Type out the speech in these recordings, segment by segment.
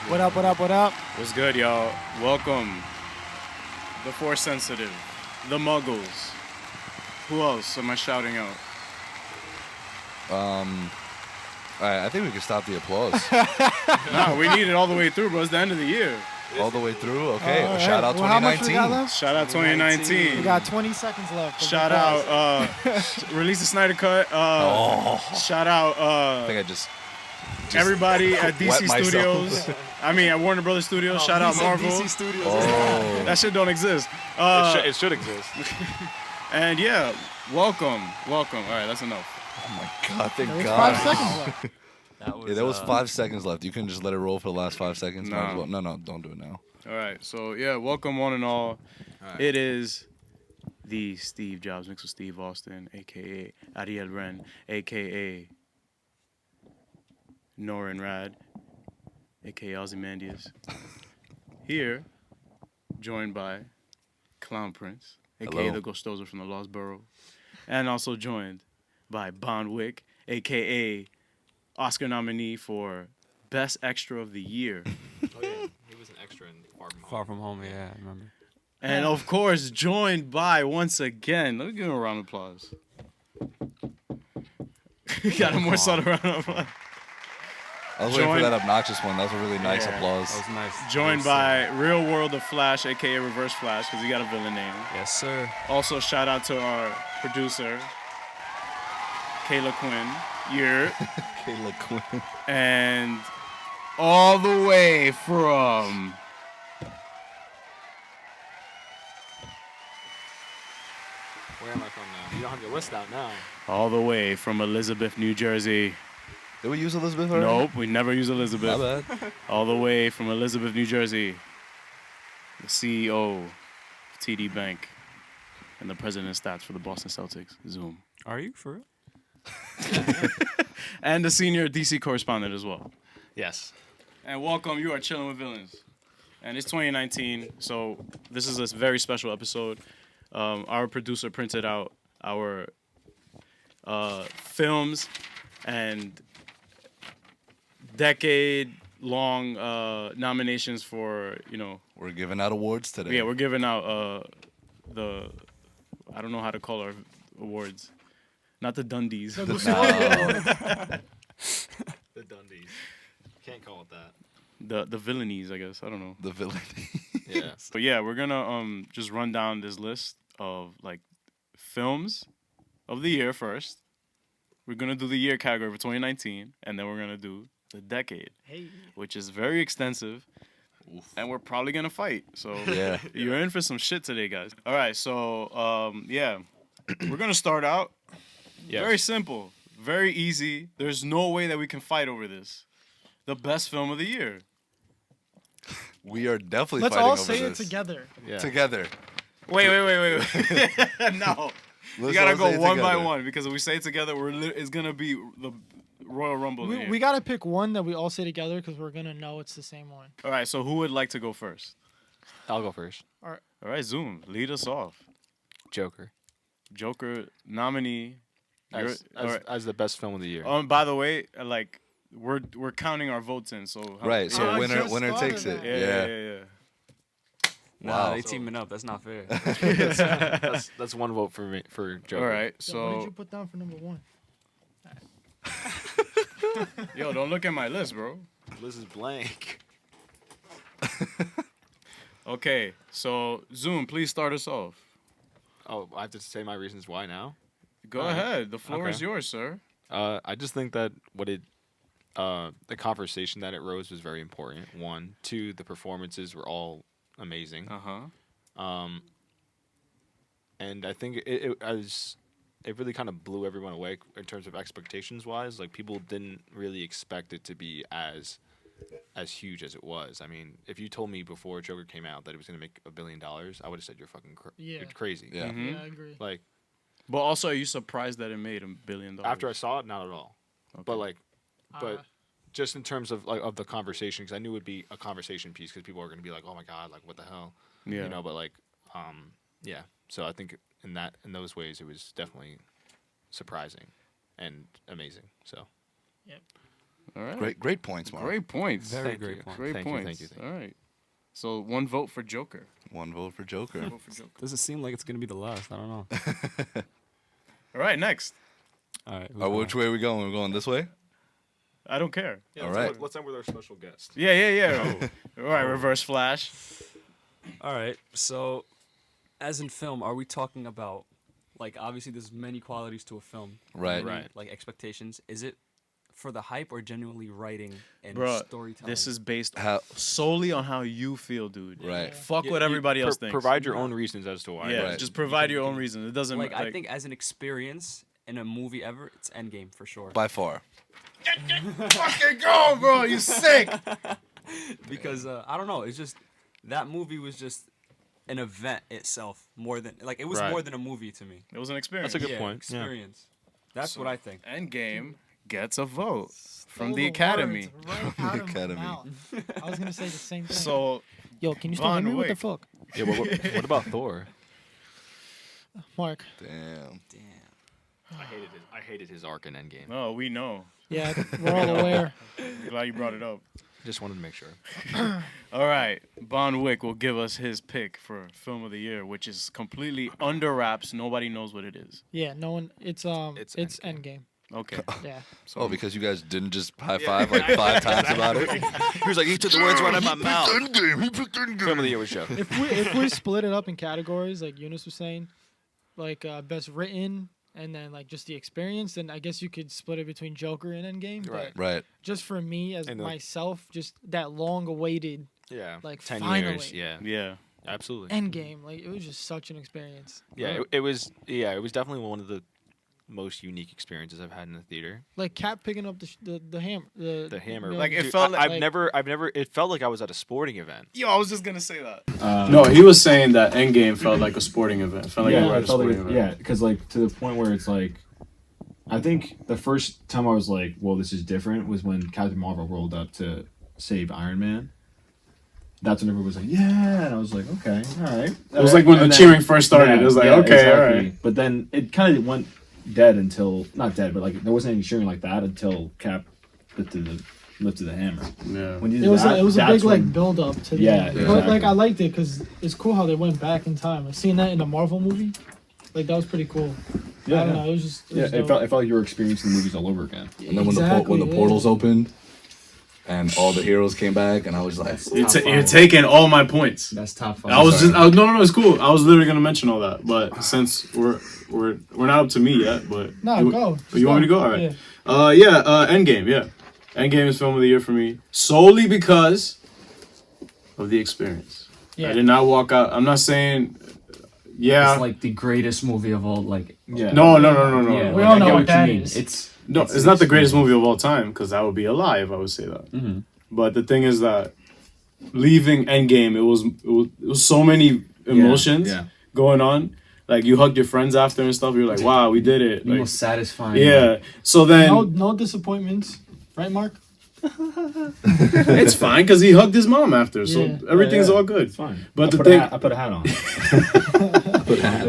What up, what up, what up? What's good, y'all? Welcome. The Force Sensitive. The Muggles. Who else am I shouting out? All right, I think we can stop the applause. Nah, we need it all the way through, bro. It's the end of the year. All the way through? Okay, All right. shout out Well, how much we 2019. got left? Shout out 2019. We got 20 seconds left. Shout out, release the Snyder Cut. Shout out I think I just everybody at DC wet myself. Studios. I mean, at Warner Brothers Studios. Shout out Marvel. DC Studios. Oh. That shit don't exist. It should exist. And yeah, welcome. All right, that's enough. Oh my God, thank There's God. 5 seconds left. Yeah, there was 5 seconds left. You couldn't just let it roll for the last 5 seconds? No. Might as well. No, don't do it now. All right, so yeah, welcome one and all. Right. It is the Steve Jobs mixed with Steve Austin, aka Ariel Ren, aka Norin Rad, aka Ozymandias. Here, joined by Clown Prince, aka Hello. the Ghostozer from the Lost Borough, and also joined by Bondwick, aka Oscar nominee for Best Extra of the Year. Oh yeah, he was an extra in Far From Home, yeah, I remember. And of course, joined by, once again, let me give him a round of applause. Got a more subtle round of applause. I was waiting for Joined- that obnoxious one. That was a really nice Yeah. applause. That was nice. Joined by Realworldofflash, aka Reverse Flash, because he got a villain name. Yes, sir. Also, shout out to our producer, Kayla Quinn, Kayla Quinn. and all the way from Where am I from now? You don't have your list out now. Elizabeth, New Jersey. Did we use Elizabeth already? Nope, we never use Elizabeth. My bad. All the way from Elizabeth, New Jersey, the CEO of TD Bank and the president of stats for the Boston Celtics, Zoom. Are you for real? And the senior DC correspondent as well. Yes. And welcome, you are chilling with villains. And it's 2019, so this is a very special episode. Our producer printed out our films and decade-long nominations for, We're giving out awards today. yeah, we're giving out I don't know how to call our awards. Not the Dundies. No. The Dundies. Can't call it that. The villainies, I guess. I don't know. The villain. Yeah. But yeah, we're gonna just run down this list of like films of the year first. We're gonna do the year category for 2019, and then we're gonna do the decade, which is very extensive, and we're probably gonna fight. So Yeah. you're in for some shit today, guys. All right, so yeah, we're gonna start out very simple, very easy. There's no way that we can fight over this. The best film of the year. We are definitely Let's fighting all over say this. it together. Yeah. Together. Wait. No. We Let's gotta all go say it one by together. one because if we say it together, it's gonna be the Royal Rumble. in We, here. we got to pick one that we all say together because we're going to know it's the same one. All right, so who would like to go first? I'll go first. All right, Zoom, lead us off. Joker. Joker nominee. As the best film of the year. By the way, like we're counting our votes in, so Right, so I winner just winner thought takes of it. that. Yeah. Nah, Wow. they teaming up. That's not fair. That's one vote for me for Joker. All right, So what did you so put down for number one? yo, don't look at my list, bro. This is blank. Okay, so Zoom, please start us off. Oh, I have to say my reasons why now. Go All right. ahead, the floor Okay. is yours, sir. I just think that the conversation that it rose was very important. 1, 2, the performances were all amazing. And I think it really kind of blew everyone away in terms of expectations wise. Like people didn't really expect it to be as huge as it was. I mean, if you told me before Joker came out that it was going to make $1 billion, I would have said you're fucking you're crazy. Yeah. Mhm. Yeah, I agree. Like But also, are you surprised that it made $1 billion? after I saw it, not at all. Okay. But like, but Uh, just in terms of like of the conversation, because I knew it would be a conversation piece, because people are going to be like, oh my god, like what the hell, Yeah. you know. But like, yeah. So I think in those ways, it was definitely surprising and amazing. So All right. Great points, Mark. Great points. Very Thank great you. point. Great Thank you, points. thank you, thank you. All right. So 1 vote for Joker. 1 vote for Joker. Vote for Joker. Doesn't seem like it's gonna be the last. I don't know. All right, next. All right. Which way are we going? We're going this way? I don't care. Yeah, All let's right. end- Let's end with our special guest. Yeah. All right, Reverse Flash. All right. So, as in film, are we talking about like obviously there's many qualities to a film, Right. many, Right. Like expectations. Is it for the hype or genuinely writing and Bro, storytelling? this is based How? solely on how you feel, dude. Right. Fuck Yeah, what you everybody else thinks. Provide your own reasons as to why. Yeah, Right. just provide your own reason. It doesn't like like I think as an experience in a movie ever, it's Endgame for sure. By far. fucking go, bro. You sick. Because I don't know, it's just that movie was just an event itself more than like it was Right. more than a movie to me. It was an experience. That's a good Yeah, point. Yeah. Experience. That's what I think. Endgame gets a vote from Stole the Academy. words right out of my Academy. mouth. I was gonna say the same thing. So yo, can you still hear Von me? What the Wick. fuck, Yeah. What about Thor? Mark? Damn. Damn. I hated his arc in Endgame. no, we know. Yeah, we're all aware. Glad you brought it up. Just wanted to make sure. All right, Von Wick will give us his pick for film of the year, which is completely under wraps. Nobody knows what it is. Yeah, no one. It's It's Endgame. Okay. Yeah. So Oh, because you guys didn't just high five like 5 times about it? He was like, he took the words right out of my mouth. Endgame. He picked Endgame. Film of the year was Joe. If we split it up in categories, like Eunice was saying, like best written and then like just the experience, then I guess you could split it between Joker and Endgame. Right. But Right. just for me as And the- myself, just that long awaited Yeah. Like, 10 finally. years. Yeah. yeah. Absolutely. Endgame, like it was just such an experience. Yeah. It was. Yeah. It was definitely one of the most unique experiences I've had in the theater. Like Cap picking up the hammer. The hammer. Like, it Dude, felt like- I've never. It felt like I was at a sporting event. Yo, I was just gonna say that. No, he was saying that Endgame felt like a sporting event. It felt like we were at a it felt sporting like, event. yeah, because like to the point where it's like, I think the first time I was like, well, this is different was when Captain Marvel rolled up to save Iron Man. That's when everyone was like, yeah, and I was like, okay, all right. It was like when the cheering first started. It was like, okay, all right. But then it kind of went dead until not dead, but like there wasn't any cheering like that until Cap lifted the hammer. Yeah. When you It did was that, a big that's like when- build up to the Yeah, end. But exactly. like I liked it because it's cool how they went back in time. Like seeing that in a Marvel movie, like that was pretty cool. Yeah, I don't yeah. know. It was just Yeah, was it dope. felt like you were experiencing the movies all over again. And then when Exactly, the yeah. portals opened and all the heroes came back, and I was like, You're taking all my points. That's top 5. I was no, it's cool. I was literally gonna mention all that, but since we're not up to me yet, but No, you, go. You want me to go? All right. Yeah. Endgame. Yeah, Endgame is film of the year for me solely because of the experience. Yeah. I did not walk out. I'm not saying. Yeah. It's like the greatest movie of all. Like, Yeah. No. yeah, We like, all I know get what you that mean. is. It's not the greatest movie of all time because that would be a lie if I would say that. Mhm. But the thing is that leaving Endgame, it was so many emotions yeah. going on. Like you hugged your friends after and stuff. You're like, wow, we did it. the Like, most satisfying. yeah. So then No disappointments, right, Mark? it's fine because he hugged his mom after, so Yeah. everything's Yeah, all good. It's fine. But I the put a thing- hat- I put a hat on.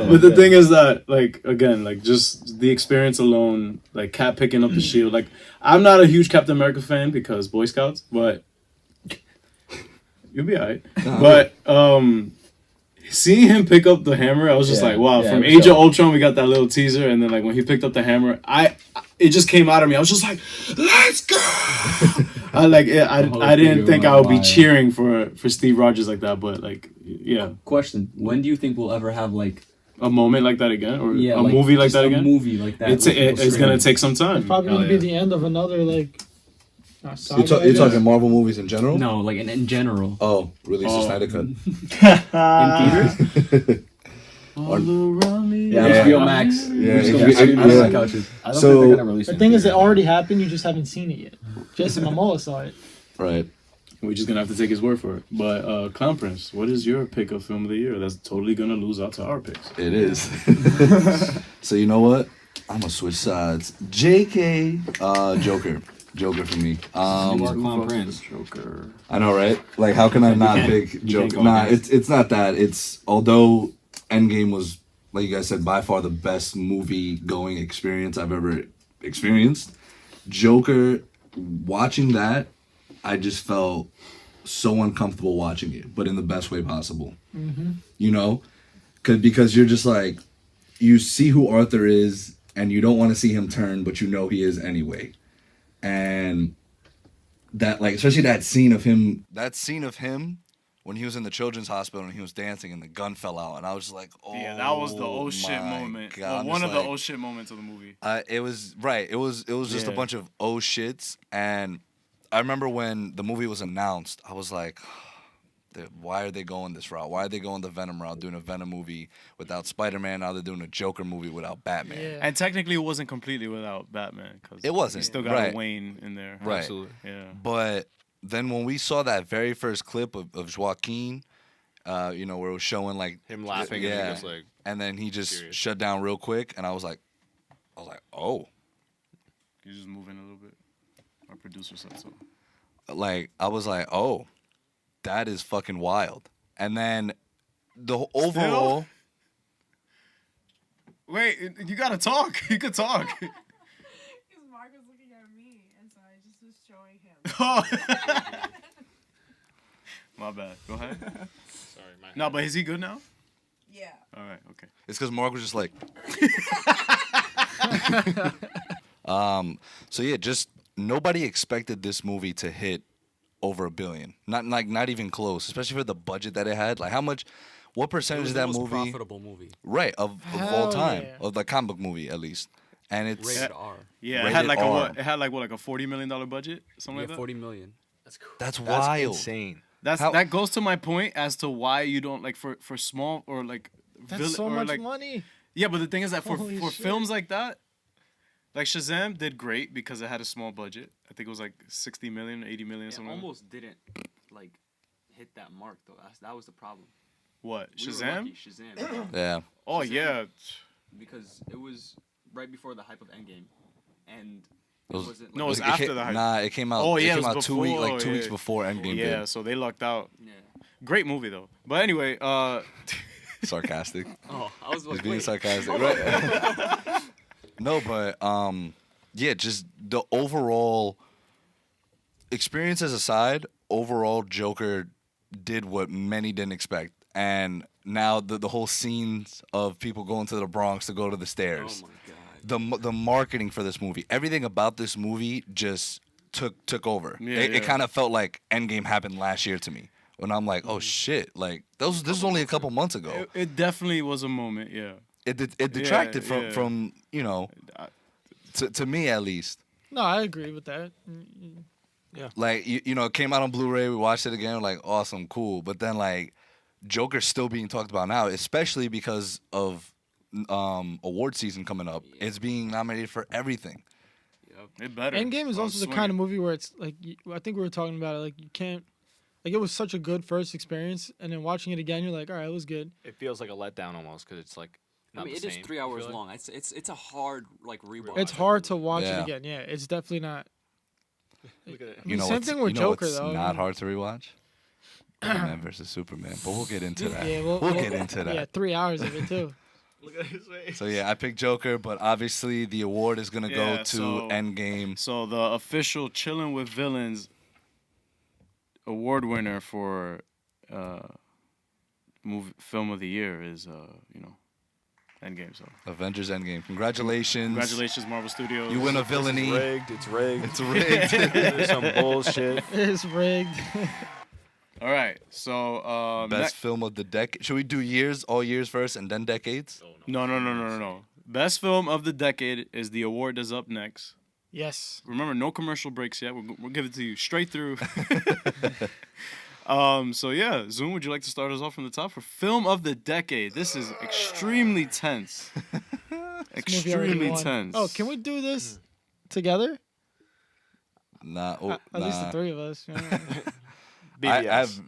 But the thing is that, like, again, like, just the experience alone, like, Cap picking up the shield. Like, I'm not a huge Captain America fan because Boy Scouts, but you'll be alright. But seeing him pick up the hammer, I was just Yeah, like, wow. yeah, From it was Age of dope. Ultron, we got that little teaser, and then like when he picked up the hammer, it just came out of me. I was just like, let's go. I didn't think I would be cheering for Steve Rogers like that, but like, yeah, Question: when do you think we'll ever have like a moment like that again, or a a movie like that A again? movie like that. It's with people it's gonna screaming? take some time. It's probably Hell gonna be yeah. the end of another like. Saga, you're I guess. talking Marvel movies in general? No, like in general. Oh, release the Oh. Snyder Cut. In theaters. All around me. Yeah, Yeah. HBO Max. Yeah, We're just yeah, gonna scream yeah. on the couches. I don't So- think they're gonna release The it. thing is, it already happened. You just haven't seen it yet. Jason Momoa saw it. Right. We're just gonna have to take his word for it. But Clown Prince, what is your pick of film of the year? That's totally gonna lose out to our picks. It is. So you know what? I'm gonna switch sides. JK, Joker. Joker for me. You are Clown Fuck Prince. the Joker. I know, right? Like, how can I not can't- pick you can't Joker? go Nah, against. it's not that. It's although Endgame was, like you guys said, by far the best movie going experience I've ever experienced. Joker watching that, I just felt so uncomfortable watching it, but in the best way possible. You know, because you're just like, you see who Arthur is, and you don't want to see him turn, but you know he is anyway. And that, like, especially that scene of him when he was in the children's hospital and he was dancing and the gun fell out, and I was just like, oh, Yeah, that was the oh shit my moment. God. Well, I'm one just of the like, oh shit moments of the movie. it was right. It was just a Yeah. bunch of oh shits, and I remember when the movie was announced, I was like, why are they going this route? Why are they going the Venom route, doing a Venom movie without Spider-Man? Now they're doing a Joker movie without Batman. Yeah. And technically, it wasn't completely without Batman. Cause It wasn't, You still got right. a Wayne in there. Right. Absolutely. Yeah. But then when we saw that very first clip of Joaquin, where it was showing like Him laughing and he goes like, and then he just serious. shut down real quick, and I was like, oh, You just move in a little bit. Our producer said so. like I was like, oh, that is fucking wild. And then the overall. Wait, you gotta talk. You could talk. Because Mark was looking at me, and so I just was showing him. My bad. Go ahead. sorry, my No, but is he good now? Yeah. All right. Okay. It's because Mark was just like. So yeah, just nobody expected this movie to hit over $1 billion. Not even close, especially for the budget that it had. Like what It percentage was of the that most movie? profitable movie. Right, of all Hell time, yeah. of the comic book movie at least. And it's Rated R. Yeah, it Rated had like R. It had like a $40 million budget, something Yeah, like that. 40 million. that's That's wild. insane. That goes to my point as to why you don't like for small or like That's so or much like money. yeah, but the thing is that for Holy shit. films like that, like Shazam did great because it had a small budget. I think it was like 60 million, 80 million, It something. Like almost didn't like hit that mark though. That was the problem. that. What We were Shazam? lucky, Shazam. Yeah, Oh Shazam. yeah, Because it was right before the hype of Endgame, and It was- wasn't. No, it was It after ca- the hype. Nah, it came out. Oh, yeah, it it came was out 2 weeks, before, like 2 weeks yeah. before Endgame yeah. did. So they lucked out. Yeah. Great movie though. But anyway, Sarcastic. Oh, I was He's like, being wait. sarcastic, right? No, but yeah, just the overall experiences aside, overall Joker did what many didn't expect, and now the whole scenes of people going to the Bronx to go to the Oh stairs, my god. the marketing for this movie, everything about this movie just took over. Yeah, It yeah. kind of felt like Endgame happened last year to me. When I'm like, oh shit, like this was only a couple months ago. it definitely was a moment. Yeah. It detracted yeah. from I- to me at least. No, I agree with that. Like it came out on Blu-ray. We watched it again. We're like, awesome, cool. But then like, Joker's still being talked about now, especially because of award season coming up. Yeah. It's being nominated for everything. It better. Endgame is I'm also the kind swinging. of movie where it's like I think we were talking about it. Like you can't. Like it was such a good first experience, and then watching it again, you're like, all right, it was good. It feels like a letdown almost because it's like I not mean, the it is same. 3 I hours feel like. long. It's a hard like rewatch. It's hard to watch Yeah. it again. Yeah, it's definitely not. Look at it. I mean, same what's- thing with you know Joker what's though. not hard to rewatch. Batman versus Superman, but we'll get into that. Yeah, we'll get into that. Yeah, 3 hours of it too. Look at his face. So yeah, I picked Joker, but obviously the award is gonna go Yeah, to so- Endgame. So the official Chillin' with Villains award winner for film of the year is Endgame. So Avengers Endgame. Congratulations. congratulations, Marvel Studios. You win a It's villainy. rigged. It's rigged. It's rigged. It's some bullshit. It's rigged. All right. So Best film of the decade. Should we do all years first and then decades? no. Best film of the decade is the award that's up next. Yes. Remember, no commercial breaks yet. We'll give it to you straight through. So yeah, Zoom, would you like to start us off from the top for film of the decade? This is extremely tense. This movie already Extremely won. tense. Oh, can we do this together? Nah. At least the three of us. Yeah. BBS. I've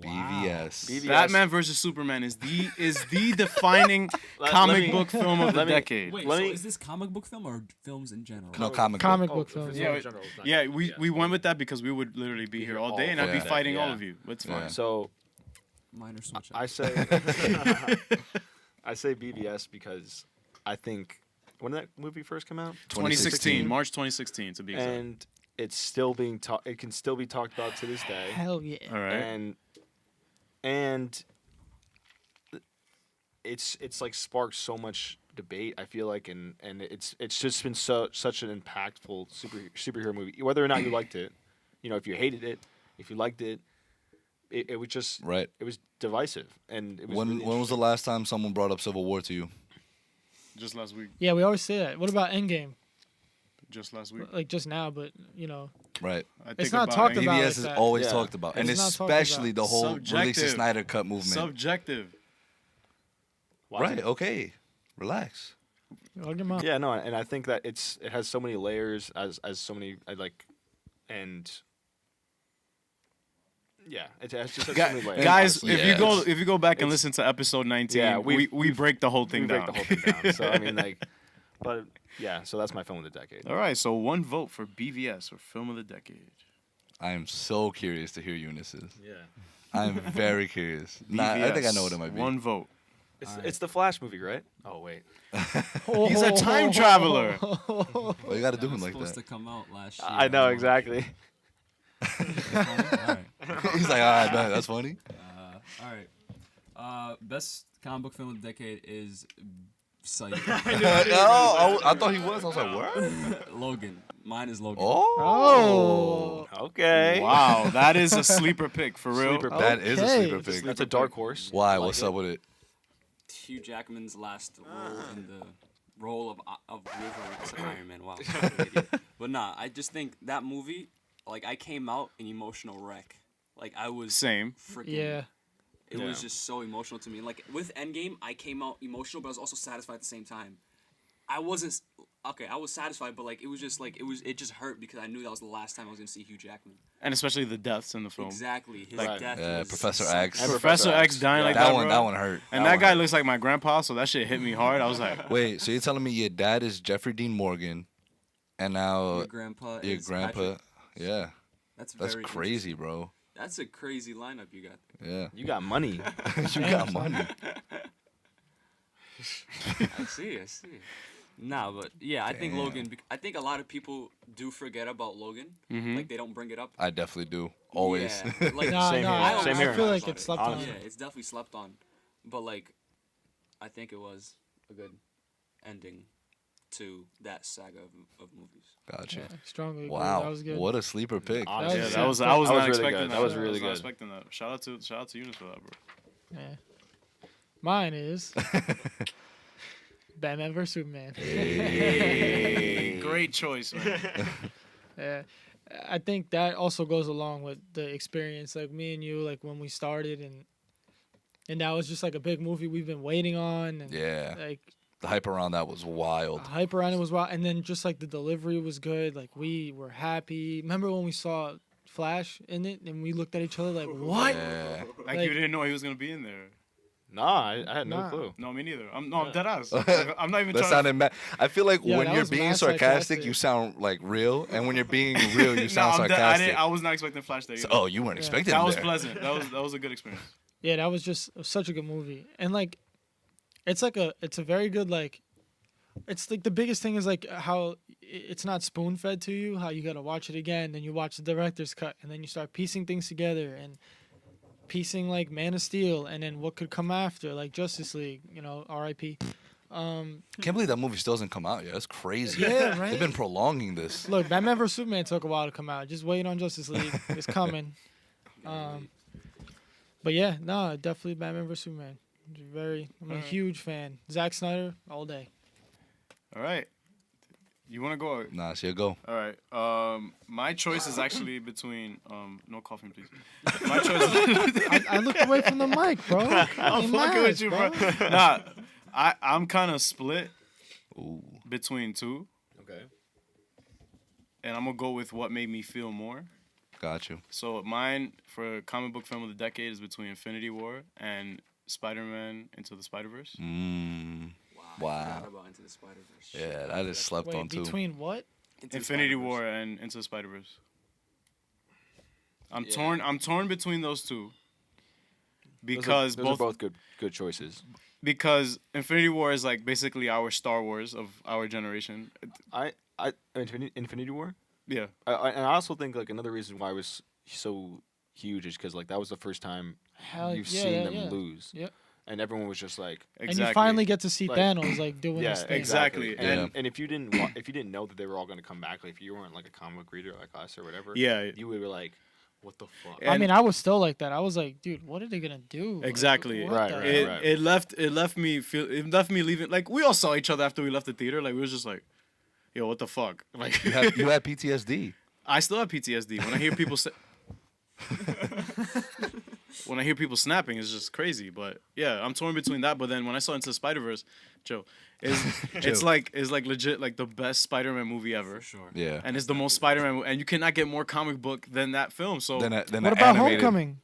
BVS. BVS. Batman versus Superman is the defining Let comic me- book film of the let me- decade. Wait, Let so me- is this comic book film or films in general? No, comic Comic book. book films. Yeah, in general, it's not- Yeah, we went with that because we would literally be here all day and I'd be Yeah. fighting all Yeah. of you. That's Yeah. fine. So Minor switch. I say I say BVS because I think when did that movie first come out? 2016, March 2016 to be exact. And it's still being talked. It can still be talked about to this day. Hell yeah. All right. And it's like sparked so much debate. I feel like, and it's just been such an impactful superhero movie. Whether or not you liked it, if you hated it, if you liked it, it was just Right. It was divisive, and it was When really when was the interesting. last time someone brought up Civil War to you? Just last week. Yeah, we always say that. What about Endgame? Just last week. Like just now, but Right. I It's not talked Endgame. about BBS like is that. always Yeah. talked about, and It's not talked especially about. the whole release the Subjective. Snyder Cut movement. Subjective. Why is Right. it- Okay. Relax. Hug him up. Yeah, no, and I think that it has so many layers as so many and yeah, it has just so many layers. Guys, honestly. if you go back and It's- listen to episode 19, Yeah, we break the whole we thing break down. the whole thing down. So I mean, but yeah, so that's my film of the decade. All right, so one vote for BVS or film of the decade. I am so curious to hear Eunice's. Yeah, I am very curious. Nah, I think I know what it might be. One vote. it's the Flash movie, right? Oh wait, He's a time traveler. Well, you got to do That him was like supposed that. to come out last year. I know March. exactly. All right. He's like, all right, man, that's funny. All right. Best comic book film of the decade is Psych. Oh, I thought he was. I was like, what? Logan. Mine is Logan. Oh. Okay. Wow, that is a sleeper pick for real. Sleeper pick. That is a Okay. sleeper pick. That's a dark horse. Why? I like What's it. up with it? Hugh Jackman's last role in the role of Wolverine as Iron Man. Wow. But nah, I just think that movie, like, I came out an emotional wreck. Like, I was Same. freaking. Yeah. It was Yeah. just so emotional to me. Like, with Endgame, I came out emotional, but I was also satisfied at the same time. I wasn't. Okay, I was satisfied, but like it was just it just hurt because I knew that was the last time I was gonna see Hugh Jackman. And especially the deaths in the film. Exactly, his Like- death. Yeah, was Professor something. X. And Professor X dying like that, That one, bro. that one hurt. And That that one guy hurt. looks like my grandpa, so that shit hit me hard. I was like, Wait, so you're telling me your dad is Jeffrey Dean Morgan, and now Your grandpa. your is grandpa? Patrick. Yeah, That's that's very crazy, interesting. bro. That's a crazy lineup you got. Yeah, You got money. you got money. I see. Nah, but yeah, I think Damn. Logan. I think a lot of people do forget about Logan. Mhm. Like they don't bring it up. I definitely do. Always. Yeah, like Nah, Same nah, here. I, Same I here. feel like it's slept on. Honestly. Yeah, it's definitely slept on. But like, I think it was a good ending to that saga of movies. Gotcha. Yeah, strongly agree. Wow, That was good. what a sleeper pick. Honestly. yeah, was that was sick. I was That not was really expecting good. that. That was I really not good. expecting that. Shout out to Eunice for that, bro. Yeah. Mine is Batman vs Superman. Great choice, man. Yeah. I think that also goes along with the experience, like me and you, like when we started, and that was just like a big movie we've been waiting on, and Yeah, like the hype around that was the wild. hype around it was wild, and then just like the delivery was good, like we were happy. Remember when we saw Flash in it, and we looked at each other like, what? Yeah. Like, Like- you didn't know he was gonna be in there. Nah, I had no Nah. clue. No, me neither. I'm dead ass. I'm not even That trying. sounded mad. I feel like Yeah, when that you're was being mad sarcastic, sarcastic. you sound like real, and when you're being real, you No, sound I'm dead. sarcastic. I was not expecting Flash there. So- either. oh, you weren't Yeah. expecting That him was there. pleasant. That was a good experience. Yeah, that was just such a good movie, and like, it's a very good like, it's like the biggest thing is like how it's not spoon fed to you. How you gotta watch it again, then you watch the director's cut, and then you start piecing things together and piecing like Man of Steel, and then what could come after, like Justice League, R.I.P. Can't believe that movie still hasn't come out yet. That's crazy. Yeah, right? They've been prolonging this. Look, Batman vs Superman took a while to come out. Just wait on Justice League. It's coming. But yeah, no, definitely Batman vs Superman. I'm a Alright. huge fan. Zack Snyder all day. All right. You want to go? Or- Nah, so you go. All right. My choice is actually between. No coughing, please. My choice. I looked away from the mic, bro. I'm fucking with you, bro. Nah, I'm kind of split Ooh. between two, Okay. and I'm gonna go with what made me feel more. Got you. So mine for comic book film of the decade is between Infinity War and Spider-Man Into the Spider-Verse. Wow. I forgot about Into the Spider-Verse. Yeah, that is slept Wait, on too. between what? Into the Infinity Spider-Verse. War and Into the Spider-Verse. I'm Yeah. torn between those two. Those Because are both both good choices. because Infinity War is like basically our Star Wars of our generation. Infinity War. Yeah. And I also think like another reason why it was so huge is because like that was the first time Hell you've yeah, seen yeah, them yeah. lose, Yep. and everyone was just like, And you finally get to see Like, Thanos like doing yeah, his thing. exactly. Exactly. And if you didn't if you didn't know that they were all going to come back, like if you weren't like a comic book reader like us or whatever, Yeah. you would be like, what the fuck? I mean, I was still like that. I was like, dude, what are they gonna do? Like, Exactly. what the It, hell? it left me leaving. Like we all saw each other after we left the theater. Like we was just like, yo, what the fuck? Like You had PTSD. I still have PTSD when I hear people say. When I hear people snapping, it's just crazy. But yeah, I'm torn between that. But then when I saw Into the Spider-Verse, Joe, it's like legit like the best Spider-Man movie ever. For sure. Yeah. And it's the most Spider-Man, and you cannot get more comic book than that film. So Then What about Homecoming?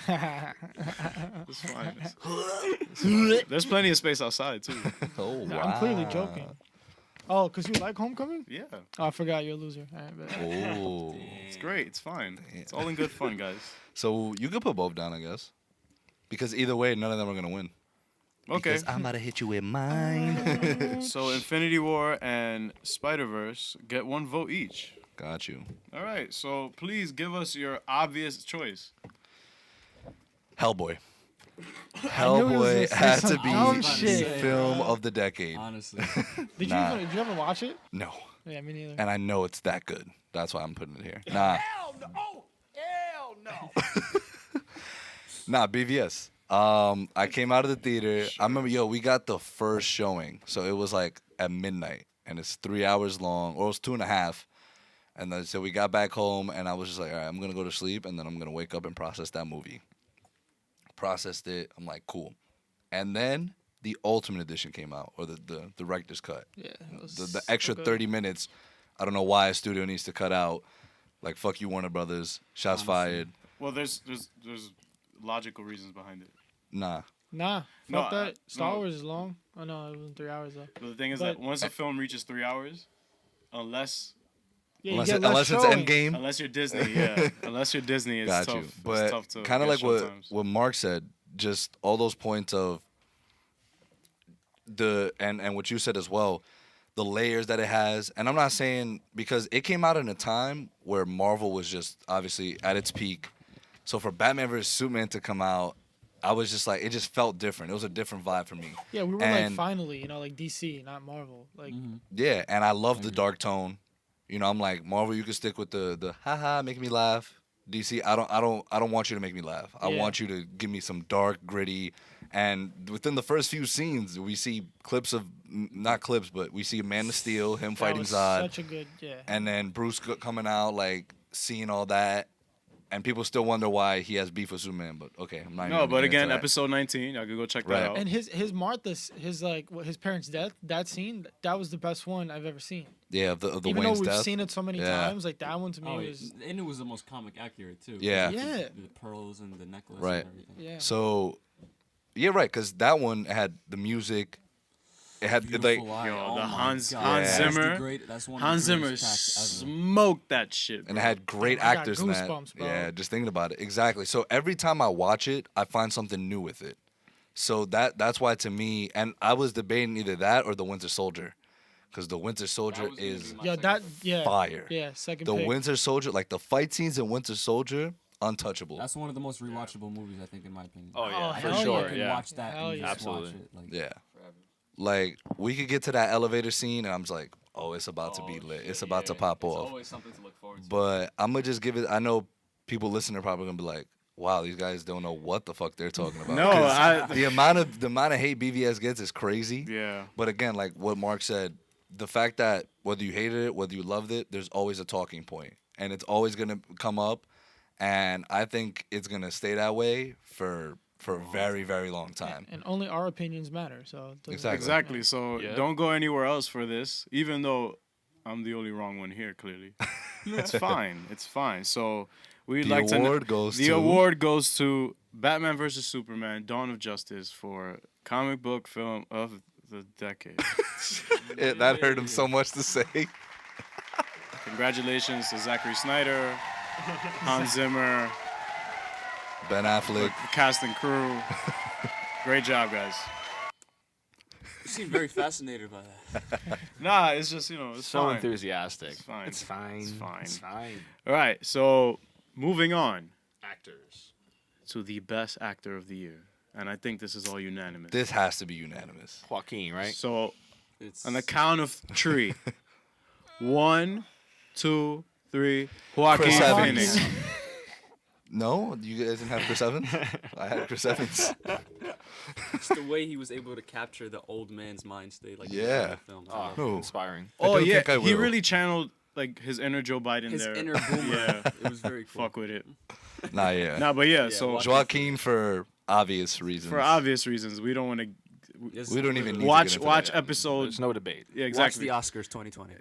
it's fine. There's plenty of space outside too. Oh wow. I'm clearly joking. Oh, because you like Homecoming? Yeah. Oh, I forgot you're a loser. All right, bet. Oh. It's great. It's fine. It's all in good fun, guys. So you could put both down, I guess. Because either way, none of them are gonna win. Okay. Because I'm about to hit you with mine. So Infinity War and Spider-Verse get 1 vote each. Got you. All right. So please give us your obvious choice. Hellboy. knew he was Hellboy gonna say had to some be dumb the shit. film of the decade. Honestly. Did Nah. you ever watch it? No. Yeah, me neither. And I know it's that good. That's why I'm putting it here. Nah. Hell no! Oh, hell no! Nah, BVS. I came out of the theater. I remember, we got the first showing. So it was like at midnight. And it's 3 hours long. Or it was 2.5. And then so we got back home. And I was just like, all right, I'm going to go to sleep. And then I'm going to wake up and process that movie. Processed it. I'm like, cool. And then the Ultimate Edition came out. Or the director's cut. Yeah, it was The extra so good. 30 minutes. I don't know why a studio needs to cut out. Like, fuck you, Warner Brothers. Shots fired. Well, there's logical reasons behind it. Nah. Nah, No, fuck that. Star no. Wars is long. Oh no, it wasn't 3 hours though. But the thing is But- that once a film reaches 3 hours, unless Yeah, Unless, you get less it's showing. Endgame. unless you're Disney, yeah, unless you're Disney, it's Got tough. you. It's But tough to kind of get like showtimes. what Mark said, just all those points of and what you said as well, the layers that it has. And I'm not saying because it came out in a time where Marvel was just obviously at its peak. So for Batman vs Superman to come out, I was just like, it just felt different. It was a different vibe for me. Yeah, we were And- like finally, like DC, not Marvel. Like Yeah, and I love the dark tone. I'm like, Marvel, you can stick with the haha, make me laugh. DC, I don't want you to make me laugh. I Yeah. want you to give me some dark, gritty. And within the first few scenes, we see clips of not clips, but we see Man of Steel, him that fighting was Zod, such a good and then Bruce coming out, like seeing all that, and people still wonder why he has beef with Superman. But okay, I'm not. No, even but gonna get again, into that. episode 19, I could go check Right. that out. And his Martha's his parents' death, that scene, that was the best one I've ever seen. Yeah, of the Even Wayne's though we've death. seen it so many Yeah. times, like that one to me Oh, was and it was the most comic accurate too. Yeah. Yeah. The pearls and the necklace. Right. And everything. yeah. So, yeah, right, because that one had the music. It had like Beautiful Eye. Yo, Oh the my Hans God. Hans That's the Zimmer- great- that's one of Hans the Zimmer greatest packs ever. smoked that shit. and Bro. it had great I got actors in that. goosebumps, bro. Yeah, just thinking about it. Exactly. So every time I watch it, I find something new with it. So that's why to me, and I was debating either that or the Winter Soldier, because the Winter Soldier was gonna is be my Yo, second that pick. fire. yeah, second The pick. Winter Soldier, like the fight scenes in Winter Soldier, untouchable. That's one of the most rewatchable movies I think, in my opinion. Oh yeah, Oh, for hell I sure. can Yeah. watch that Hell and yeah. just Absolutely. watch it. Like, Yeah. forever. Like we could get to that elevator scene, and I'm just like, oh, it's about to be lit. It's about to pop off. always something to look forward to. But I'm gonna just give it. I know people listening are probably gonna be like, "Wow, these guys don't know what the fuck they're talking about." No, 'Cause the amount of hate BVS gets is crazy. Yeah. But again, like what Mark said, the fact that whether you hated it, whether you loved it, there's always a talking point, and it's always gonna come up, and I think it's gonna stay that way for a very, very long time. And only our opinions matter. So it doesn't- Exactly. Exactly. So Yeah. don't go anywhere else for this, even though I'm the only wrong one here, clearly. It's fine. It's fine. So we'd The like to award goes the to- award goes to Batman vs Superman: Dawn of Justice for comic book film of the decade. That hurt him so much to say. Congratulations to Zachary Snyder, Hans Zimmer, Ben the Affleck. cast and crew. Great job, guys. You seem very fascinated by that. Nah, it's just, you know, it's So fine. enthusiastic. It's fine. It's fine. It's fine. It's fine. All right, so moving on Actors. to the best actor of the year. And I think this is all unanimous. This has to be unanimous. Joaquin, right? So, It's on the count of three. 1, 2, 3. Joaquin Chris Phoenix. Evans. No, you guys didn't have Chris Evans. I had Chris Evans. It's the way he was able to capture the old man's mind state, like in Yeah. the film. I Oh, love Who? inspiring. Oh, don't yeah. think I He will. really channeled like his inner Joe Biden his there. inner boomer. Yeah. It was very cool. Fuck with it. Nah, yeah. Nah, but yeah, Yeah, so watch- Joaquin for obvious reasons. for obvious reasons, we don't want to Yes, We don't even need watch to get into watch that. episode. There's no debate. Yeah, Watch exactly. the Oscars 2020.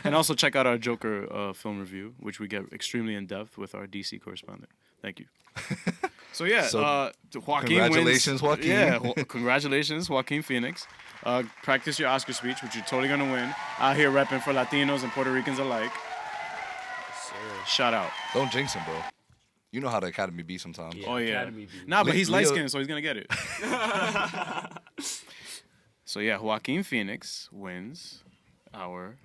And also check out our Joker film review, which we get extremely in depth with our DC correspondent. Thank you. So yeah, So, Joaquin congratulations, wins. Joaquin. Yeah, congratulations, Joaquin Phoenix. Practice your Oscar speech, which you're totally gonna win. Out here repping for Latinos and Puerto Ricans alike. Shout out. Don't jinx him, bro. You know how the Academy be sometimes. Yeah, Oh yeah. Academy beat. Nah, but he's Leo- light skinned, so he's gonna get it. So yeah, Joaquin Phoenix wins our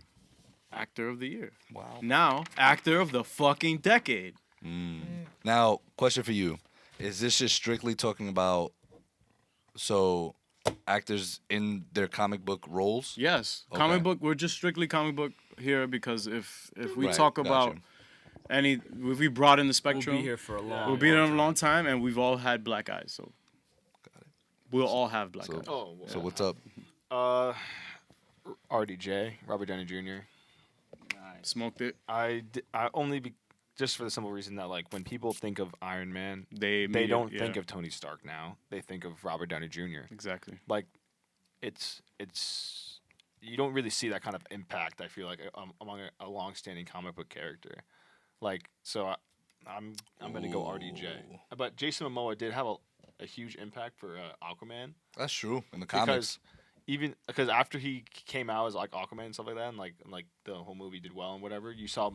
actor of the year. Wow. Now, actor of the fucking decade. Now, question for you: is this just strictly talking about actors in their comic book roles? Yes, Okay. comic book. We're just strictly comic book here because if we Right, talk gotcha. about if we broaden the We'll spectrum, be here for a long. we'll be here a long time, and we've all had black eyes, so we'll all have black So- eyes. Oh, So what's up? RDJ, Robert Downey Jr. Smoked it. I only just for the simple reason that like when people think of Iron Man, They they don't yeah, think of Tony Stark now. They think of Robert Downey Jr. exactly. Like, it's you don't really see that kind of impact. I feel like among a long-standing comic book character. Like, so I'm gonna go RDJ. Ooh. But Jason Momoa did have a huge impact for Aquaman That's true in the because comics. even because after he came out as like Aquaman and stuff like that, and like the whole movie did well and whatever, you saw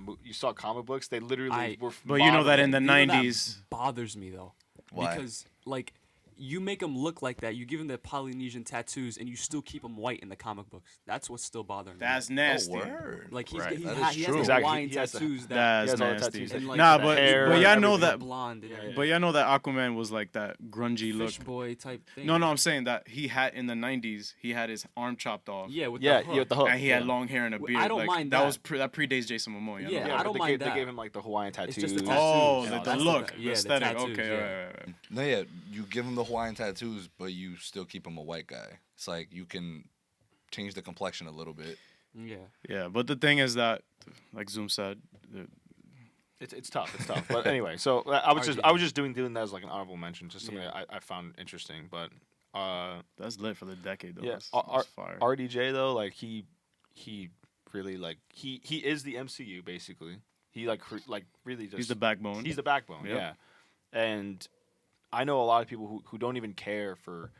comic books. They literally were. But you know that in the You know, that 90s, bothers me though. Why? Because like you make him look like that. You give him the Polynesian tattoos, and you still keep him white in the comic books. That's what's still bothering me. that's nasty. word. Like he's Right. he, That ha- is he has true. the Exactly. Hawaiian He has the- tattoos that. That's He has all the nasty. tattoos. And, like, Nah, the but hair but and y'all know everything. that. blonde. And everything. But y'all know that Aquaman was like that grungy look. Fish boy type thing. No, I'm saying that he had in the 90s. He had his arm chopped off. Yeah, with Yeah, the hook. yeah, with the hook. And he had yeah. long hair and a Well, beard. I don't like, mind that. that. Was that predates Jason Momoa. You know? Yeah, Yeah, I but don't they mind gave, that. They gave him like the Hawaiian tattoos. It's just the Oh, tattoos. the That's look, the- the yeah, the aesthetic. tattoos, Okay, yeah. right. No, yeah, you give him the Hawaiian tattoos, but you still keep him a white guy. It's like you can change the complexion a little bit. Yeah. Yeah, but the thing is that, like Zoom said, It's tough. It's tough. But anyway, so I was just doing that as like an honorable mention, just something Yeah. I found interesting. But that's lit for the decade though. yeah, That's fire. RDJ though, like he really like he is the MCU basically. He like really just He's the backbone. He's the backbone. Yep. Yeah, and I know a lot of people who don't even care for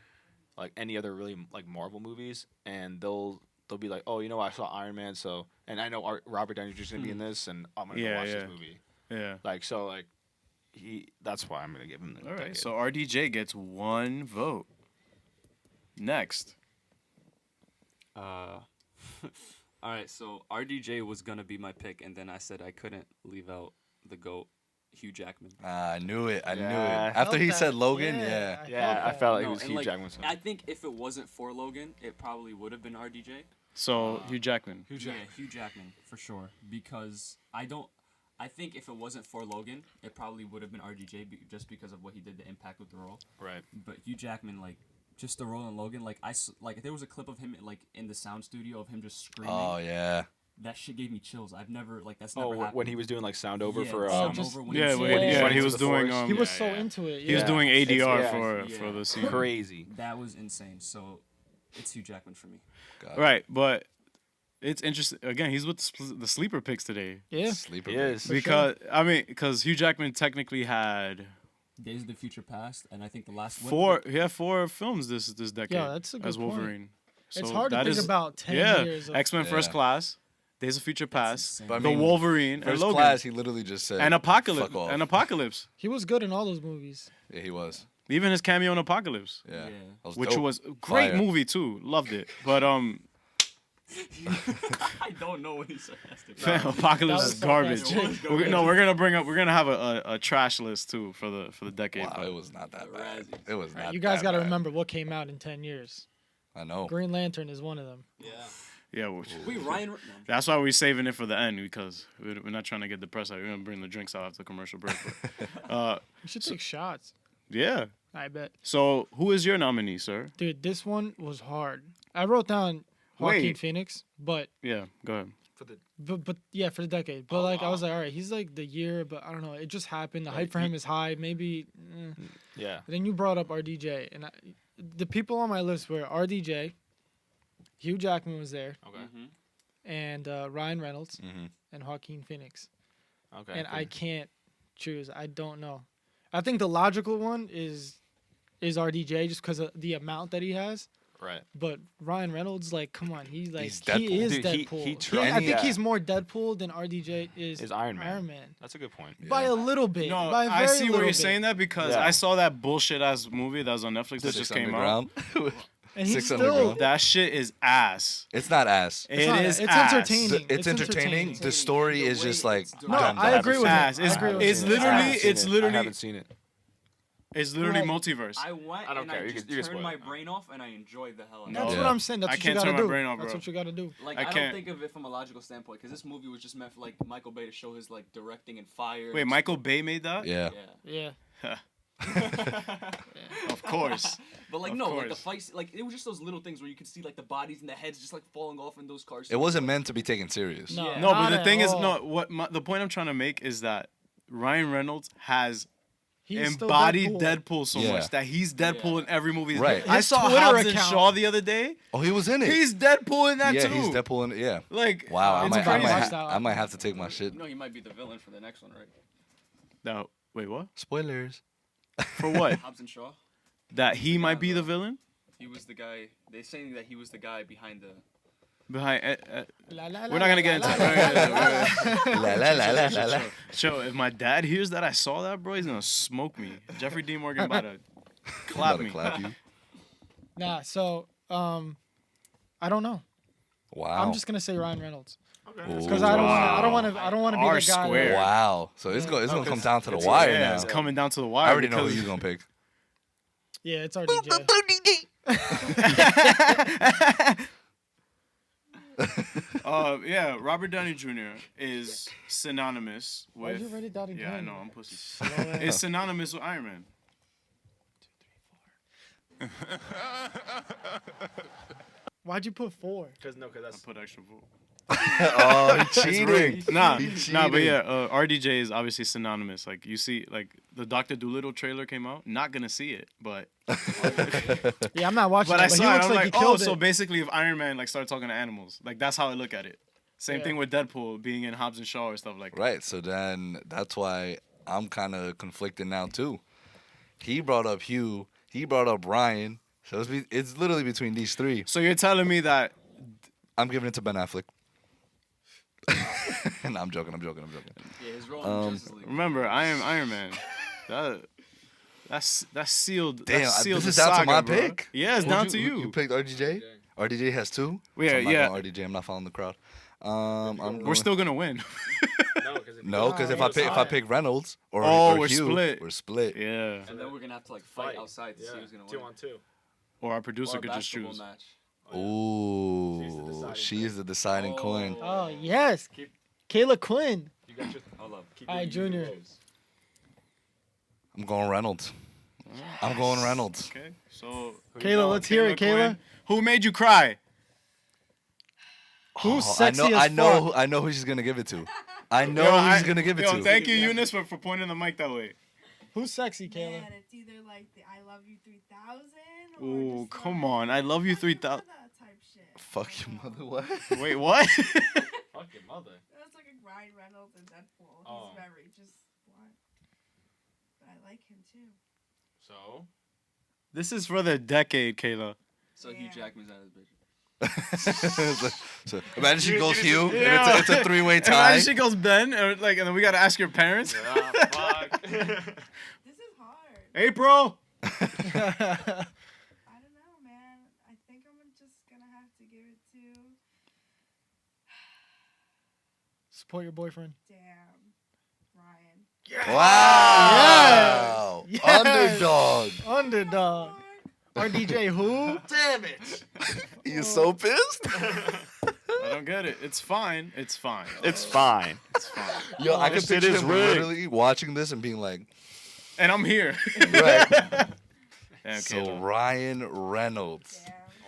like any other really like Marvel movies, and they'll be like, oh, you know, I saw Iron Man, so and I know Robert Downey Jr. is gonna be in this, and I'm gonna go watch Yeah. this movie. Yeah. Like so, like that's why I'm gonna give him the All right. decade. So RDJ gets 1 vote. Next. All right, so RDJ was gonna be my pick, and then I said I couldn't leave out the GOAT, Hugh Jackman. I knew it. I knew Yeah. it. After he Felt said that. Logan, Yeah, yeah. Yeah, I that. felt like No, it was and, Hugh like, Jackman. I think if it wasn't for Logan, it probably would have been RDJ. So Hugh Jackman. Yeah, Hugh Jackman for sure. Because I think if it wasn't for Logan, it probably would have been RDJ just because of what he did, the impact with the role. Right. But Hugh Jackman, like, just the role in Logan, like there was a clip of him like in the sound studio of him just screaming. Oh yeah. That shit gave me chills. I've never that's Oh, never happened. when he was doing like sound over Yeah, for the sound just- over when Yeah, he when he, Yeah. yeah, he was into the doing forest. He was Yeah, so yeah. into it. he was yeah. doing ADR yeah, for yeah. the scene. crazy. That was insane. So it's Hugh Jackman for me. Got it. Right, but it's interesting. Again, he's with the sleeper picks today Yeah. Sleeper. He pick. is. because Hugh Jackman technically had Days of the Future Past, and I think the last he had 4 films this decade Yeah, that's a good as point. Wolverine. It's So hard to that think is- about 10 yeah, years. Of, X-Men Yeah. First Class, Days of Future That's Past, insane. But I the mean, Wolverine, and First Logan, class, he literally just said and Apocalypse, "Fuck off." and Apocalypse. he was good in all those movies. Yeah, he was. Even his cameo in Apocalypse, Yeah. Yeah. That was which dope. was a great Fire. movie too. Loved it. But I don't know what he's sarcastic. fam, That Apocalypse was is garbage. sarcastic. We're gonna have a trash list too for the decade. Wow, but- it was not that bad. Razzies. It was not. You guys that got to bad. remember what came out in 10 years. I know. Green Lantern is one of them. Yeah. Yeah, Wait, Ryan. No, that's why we're saving it for the end because we're not trying to get depressed. We're gonna bring the drinks out after commercial break. But, We should take shots. yeah. I bet. So who is your nominee, sir? Dude, this one was hard. I wrote down Joaquin Wait. Phoenix, but Yeah, go ahead. For the yeah, for the decade. But like I was like, all right, he's like the year, but I don't know. It just happened. The hype for him is high. Maybe. yeah. Then you brought up RDJ, and the people on my list were RDJ, Hugh Jackman was there, Okay. and Ryan Reynolds Mm-hmm. and Joaquin Phoenix. Okay. And I can't choose. I don't know. I think the logical one is RDJ just because of the amount that he has. right. But Ryan Reynolds, like, come on, He's he Deadpool. is Dude, Deadpool. he I tried- think yeah. he's more Deadpool than RDJ Is Iron Man. That's a good point. By a little bit. No, by a I very see where little you're bit. saying that because Yeah. I saw that bullshit ass movie that was on Netflix that just came out. And he's Six still. Underground. That shit is ass. It's not ass. It not- is it's ass. entertaining. It's entertaining. The story is just like. No, dumb. I agree with Ass. him. I It's, agree with it's him. literally, it's I literally, haven't seen it. it's literally Well, multiverse. I went I don't and care. I You just can turned spoil my it. brain off and I enjoyed the hell out of No. That's it. what Yeah. I'm saying. That's I what you can't gotta turn my do. brain off, That's bro. what you gotta do. Like I I, don't can't- think of it from a logical standpoint because this movie was just meant for like Michael Bay to show his like directing and fire. Wait, Michael Bay made that? Yeah. Yeah. Yeah. Of course. But like Of no, like the course. fights, like it was just those little things where you could see like the bodies and the heads just like falling off in those cars. It wasn't meant to be taken serious. No, Yeah. No, but not the at thing is, all. no. The point I'm trying to make is that Ryan Reynolds has He's still embodied Deadpool. Deadpool so Yeah. much that he's Deadpool Yeah. in every movie. Right. I His saw Twitter Hobbs and account- Shaw the other day. Oh, he was in it. He's Deadpool in that yeah, too. he's Deadpool in it. Yeah. Like, Wow. I it's might, crazy. I might have to take my shit. You know, he might be the villain for the next one, right? No, wait, what? Spoilers. For what? Hobbs and Shaw. That he might be the villain He was the guy. They're saying that he was the guy behind the. behind. La, la, We're not gonna get into la, it. la, We're not gonna get into it. La la la la la la. Joe, if my dad hears that I saw that, bro, he's gonna smoke me. Jeffrey Dean Morgan about to clap About to me. clap you. Nah, so I don't know. Wow. I'm just gonna say Ryan Reynolds Ooh. because I don't want to be R the guy. squared. Wow. So it's gonna come It's- down to the it's- wire yeah, now. it's coming down to the wire. I already know who because- you're gonna pick. Yeah, it's RDJ. Yeah, Robert Downey Jr. is synonymous Why'd with. you write it down again? Yeah, I know, I'm pussy. Slow it. It's synonymous with Iron Man. Why'd you put 4? Because I put extra vote. Oh, he cheating. Nah, He nah, but cheating. yeah, RDJ is obviously synonymous. Like you see, like the Doctor Dolittle trailer came out. Not gonna see it, but Yeah, I'm not watching. but it, I but saw he it. looks I'm like like, he oh, killed so it. basically, if Iron Man like started talking to animals, like that's how I look at it. Same Yeah. thing with Deadpool being in Hobbs and Shaw or stuff like that. Right. So then that's why I'm kind of conflicted now too. He brought up Hugh. He brought up Ryan. So it's literally between these three. So you're telling me that I'm giving it to Ben Affleck. No, I'm joking. Yeah, his role in Justice League. remember I am Iron Man. That's sealed. Damn, that's sealed this the is down to saga, my bro. pick? Yeah, it's Who'd down you- to who- you. You picked RDJ? RDJ has 2? Yeah, So I'm not yeah. going RDJ. I'm not following the crowd. I'm We're going- still gonna win. No, because if I pick Reynolds or, Oh, or we're Hugh, split. we're split. Yeah. And then we're gonna have to like fight outside to see who's gonna win. 2-on-2. Or our producer Or a could just basketball choose. match. Ooh, she is the deciding coin. Oh yes, Kayla Quinn. You got your. Hold up. All right, Junior. I'm going Reynolds. I'm going Reynolds. Okay, so Kayla, let's hear it, Kayla. Quinn. Who made you cry? Who's Oh, sexy as I know, fuck? I know who she's gonna give it to. I know Yo, who she's gonna give it yo, to. Thank you, Eunice, for pointing the mic that way. Who's sexy, Kayla? Man, it's either like the I Love You 3000 or Ooh, just come like, on. I love you Fuck your 3000. mother type shit. Fuck your mother. What? Wait, what? Fuck your mother. That's like a Ryan Reynolds and Deadpool. Oh. He's very just blunt. But I like him too. So. This is for the decade, Kayla. So Hugh Yeah. Jackman's out of the bitch. so, imagine she goes Hugh, and Yeah. it's a 3-way tie. Imagine she goes Ben, and like, and then we gotta ask your parents. Fuck. This is hard. April. This don't know, man. I think I'm just gonna have to give it to. Support your boyfriend. Damn, Ryan. Wow. Yes. Underdog. Underdog. RDJ who? Damn it. You're so pissed? I don't get it. It's fine. It's fine. It's fine. It's fine. Yo, I can This shit picture is him rigged. literally watching this and being like, And I'm here. right. Okay, So well, Ryan Reynolds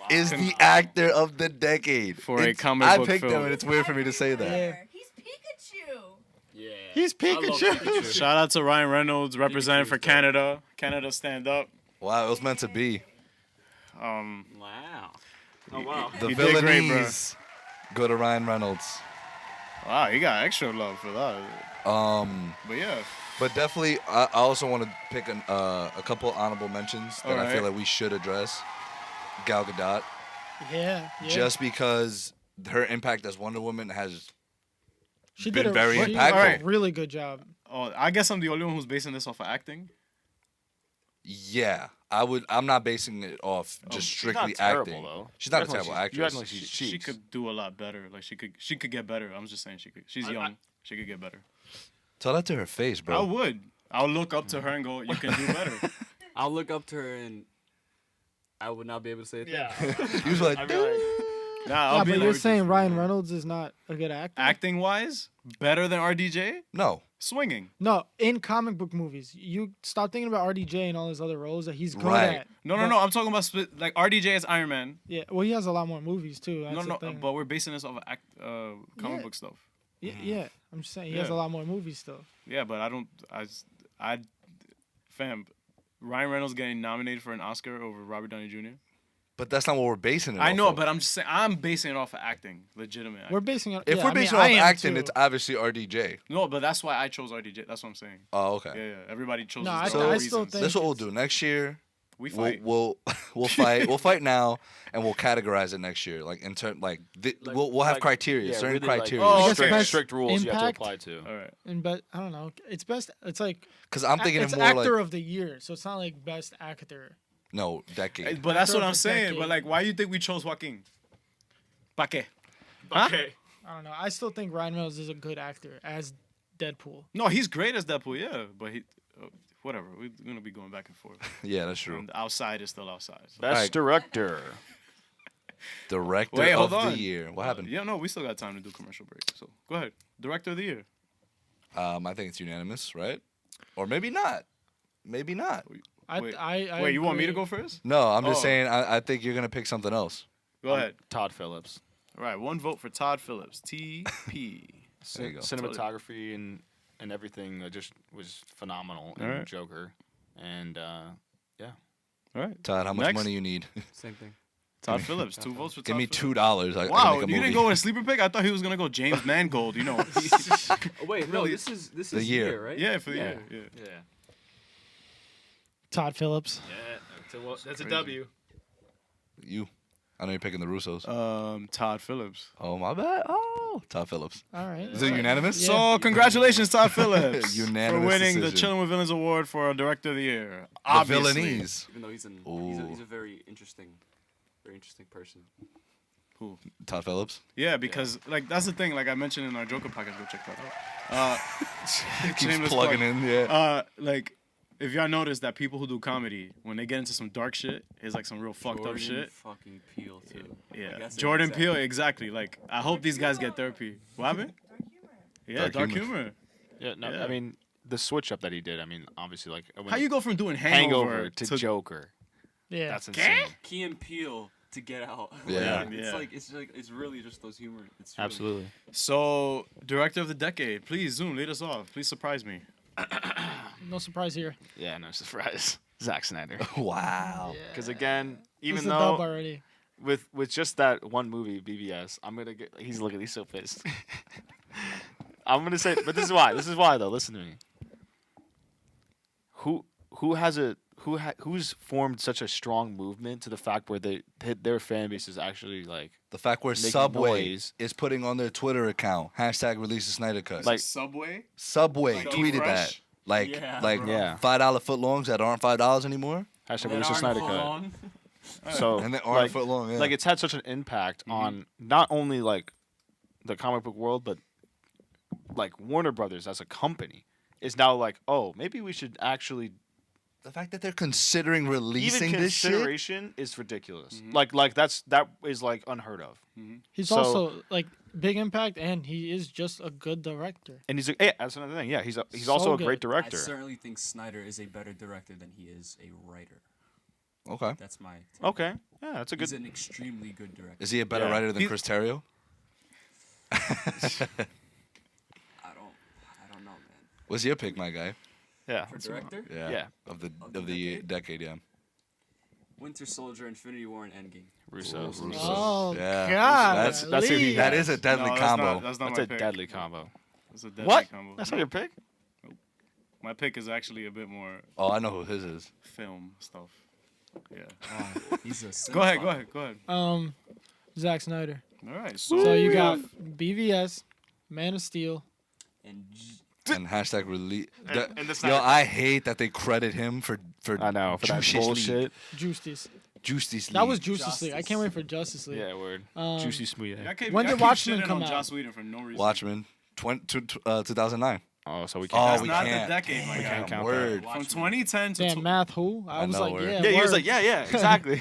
Damn. is the actor of the decade. For a It's- comic I book picked film. him, and it's weird for me to say that. Yeah. He's Pikachu. Yeah. He's Pikachu. shout out to Ryan Reynolds representing for Canada. Canada, stand up. Wow, it was meant to be. Um, Wow. Oh wow. The You did great, bro. villainies go to Ryan Reynolds. wow, you got extra love for that. But yeah, But definitely, I also want to pick a couple honorable mentions that I feel Alright. like we should address. Gal Gadot, Yeah. just because her impact as Wonder Woman has. she been did a very she did impactful. a really good job. oh, I guess I'm the only one who's basing this off of acting. Yeah, I'm not basing it off just She's strictly not terrible, acting. though. She's not You a act like terrible she's- you act actress. like she's She cheeks. could do a lot better. Like she could get better. I'm just saying she could. She's young. She could get better. Tell that to her face, I bro. would. I'll look up to her and go, "You can do better." I'll look up to her and I would not be able to say a thing. He was like, I'd be like, Nah, I'll Yeah, be but like, you're saying Ryan Reynolds is not a good actor? acting wise, better than RDJ. no, Swinging. No, in comic book movies, you stop thinking about RDJ and all his other roles that he's good Right. at. No. But- I'm talking about like RDJ as Iron Man. Yeah, well, he has a lot more movies too. That's No, the thing. but we're basing this off of comic Yeah. book stuff. Yeah, I'm just saying he has a Yeah. lot more movies still. Yeah, but fam, Ryan Reynolds getting nominated for an Oscar over Robert Downey Jr. but that's not what we're basing it I off know, of. but I'm just saying I'm basing it off of acting, legitimate. Acting. We're basing it. If yeah, we're I mean, basing I it off am acting, too. it's obviously RDJ. No, but that's why I chose RDJ. That's what I'm saying. Oh, okay. Yeah. Everybody chose. No, his I own still reasons. think- That's what we'll do next year. we fight. We'll fight. We'll fight now, and we'll categorize it next year. Like in turn, we'll have like- criteria, yeah, certain really, like, criteria. Oh, guess strict, best strict rules you have to impact- apply to. All right. And but I don't know. It's best. It's like Because I'm thinking it's of more actor like of the year, so it's not like best actor. no decade. But that's Actor what of I'm the saying. decade. But like, why you think we chose Joaquin? Pa qué? Okay. I don't know. I still think Ryan Reynolds is a good actor as Deadpool. No, he's great as Deadpool. Yeah, but he. Whatever. We're gonna be going back and forth. Yeah, that's true. And the outside is still outside. So. Best Alright. director. Director Wait, hold of on. the year. What happened? Yeah, no, we still got time to do commercial break. So go ahead. Director of the year. I think it's unanimous, right? Or maybe not. Maybe not. Wait, I Wait, you want me to agree. go first? No, I'm just Oh. saying. I think you're gonna pick something else. Go ahead. Todd Phillips. All right, one vote for Todd Phillips. TP. There you go. Cinematography and everything just was phenomenal in Alright. Joker. And All right. Todd, how much Next. money you need? Same thing. Todd Phillips. 2 votes for Todd Give me Phillips. $2. I Wow, can you make a didn't movie. go with a sleeper pick? I thought he was gonna go James Mangold. You know. Oh, wait, no, Really? this is The year. right? yeah, for the Yeah. year. Yeah. yeah. Todd Phillips. That's a W. You. I know you're picking the Russos. Todd Phillips. Oh, my bad. Oh, Todd Phillips. All right. Is it unanimous? Yeah. So congratulations, Todd Phillips, for Unanimous winning the decision. Chillin with Villains Award for Director of the Year. The Obviously. villainies. Even though he's Ooh. a very interesting person. Todd Phillips. Yeah, because like that's the thing. Like I mentioned in our Joker podcast, go check that out. Keeps shameless plugging plug. in, yeah. Like if y'all notice that people who do comedy, when they get into some dark shit, it's like some real fucked up Jordan shit. Fucking Peele too. Yeah, Like, that's it, Jordan exactly. Peele, exactly. Like I hope these guys get therapy. What happened? Yeah, Dark dark humor. humor. Yeah, no, Yeah. I mean the switch up that he did. I mean, obviously, like when How you go from doing Hangover Hangover to Joker. Yeah. That's insane. Key and Peele to Get Out. Yeah. It's really just those humor. It's really, Absolutely. So, director of the decade, please Zoom, lead us off. Please surprise me. No surprise here. Yeah, no surprise. Zack Snyder. Wow. Because again, even It's a dub though already. with just that one movie, BVS, I'm gonna get. He's so pissed. I'm gonna say, but this is why. This is why though. Listen to me. Who's formed such a strong movement to the fact where their fan base is actually like The fact where Making Subway noise. is putting on their Twitter account #release the Snyder Cut. Like- Subway. Subway Like tweeted Fresh? that. Like Yeah, like bro. Yeah. $5 footlongs that aren't $5 anymore. Hashtag That Russo aren't Snyder full cut. on. So And they are like, a foot long. Yeah. like it's had such an impact on not only like the comic book world, but like Warner Brothers as a company is now like, oh, maybe we should actually. the fact that they're considering releasing Even this shit. consideration is ridiculous. Like that is like unheard of. He's So- also like big impact, and he is just a good director. And he's that's another thing. Yeah, he's So also a good. great I director. certainly think Snyder is a better director than he is a writer. Okay. That's my take. Okay, yeah, that's a He's good. an extremely good director. Is he a better Yeah. writer than Chris Terrio? I don't know, man. What's your pick, my guy? Yeah, For director, Yeah. Of the Of the decade, yeah. Winter Soldier, Infinity War, and Endgame. Russo. Oh Yeah. God, That's who he That has. is a deadly No, combo. That's not That's my a pick. deadly combo. That's a deadly What? combo. That's not your pick? My pick is actually a bit more Oh, I know who his is. film stuff. Yeah. He's a Go ahead. cinephile. Zack Snyder. All right. So you we got have- BVS, Man of Steel. And And hashtag release. and the Yo, Snyder- I hate that they credit him for I know for that Justice League. bullshit. Justice. Justice League. That was Justice League. I Justice. can't wait for Justice League. Yeah, word. Um, Juicy smooth. Y'all keep- When y'all did keep Watchmen shitting come on out? Joss Whedon for no reason. Watchmen. 2009. Oh, so we Oh, can't. That's we not can't. the decade, my We guy. can't count Word. From 2010 to Damn, math who? I I was know, like, word. yeah. Yeah, he was word. like, yeah, exactly.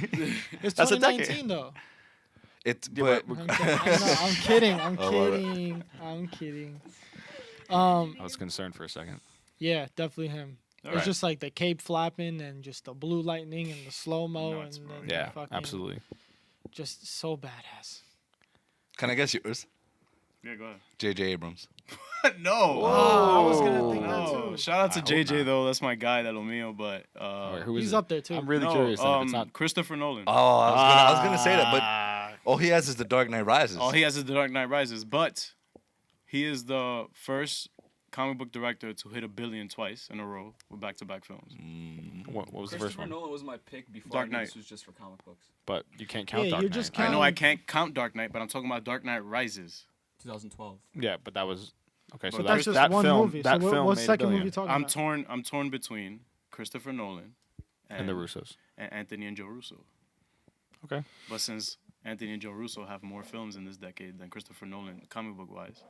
It's That's a 2019 though. It's Yeah, but I'm kidding. I'm Oh, my bad. kidding. I'm kidding. I was concerned for a second. Yeah, definitely him. All It's right. just like the cape flapping and just the blue lightning and the slow mo Nuts, and bro. then Yeah, the fucking, absolutely. just so badass. can I guess yours? Yeah, go ahead. J.J. Abrams. No. Oh, I was gonna think that No. too. Shout out to I hope JJ not. though. That's my guy, that Omeo. But All right, who is He's it? up there too. I'm really no, curious. Then, if it's not. Christopher Nolan. Oh, I was gonna say that, but all he has is The Dark Knight Rises. All he has is The Dark Knight Rises, but he is the first comic book director to hit $1 billion twice in a row with back-to-back films. What was the first Christopher one? Nolan was my pick before Dark I knew Knight. this was just for comic books. But you can't count Yeah, Dark you're Knight. just I know Um, I can't count Dark Knight, but I'm talking about Dark Knight Rises. 2012. Yeah, but that was okay. So But that, that's just that one film, movie. that So film what's made second $1 movie billion. talking about? I'm torn between Christopher Nolan And the Russos. and Anthony and Joe Russo. Okay. But since Anthony and Joe Russo have more films in this decade than Christopher Nolan, comic book wise,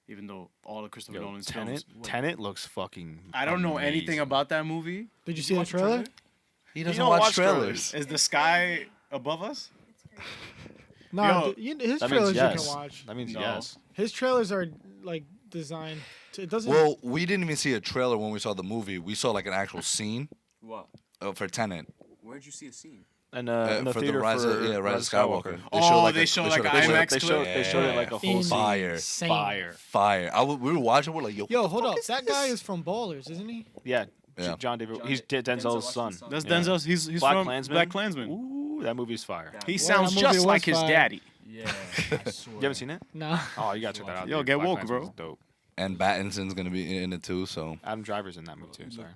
even though all of Christopher Yo, Nolan's Tenet. films. Tenet looks fucking. I don't know anything amazing. about that movie. Did you see the trailer? he You doesn't don't watch watch trailers. Is the sky above us? Nah, Yo, his That trailers means yes. you can watch. That means No. yes. His trailers are like designed. It doesn't. Well, we didn't even see a trailer when we saw the movie. We saw like an actual scene What? for Tenet. Where'd you see a scene? And for in the the theater Rise for of Rise of Skywalker. They showed like an clip. IMAX They showed clip. it like a whole scene. Fire. Insane. Fire. Fire. We were watching. We're like, yo. Yo, what the hold fuck up. is That this? guy is from Ballers, isn't he? Yeah. Yeah. John David. He's Denzel Denzel's son. Washington. That's Yeah. Denzel's. He's Black from Klansman. Black Klansman. Ooh, that movie's fire. That- He Well, sounds that movie just was like his fire. daddy. Yeah, I swear. You haven't seen it? Nah. Oh, you gotta check that out. Yo, dude. get Black woke, Klansman's bro. Dope. And Battinson's gonna be in it too. So Adam Driver's in that movie too. Sorry.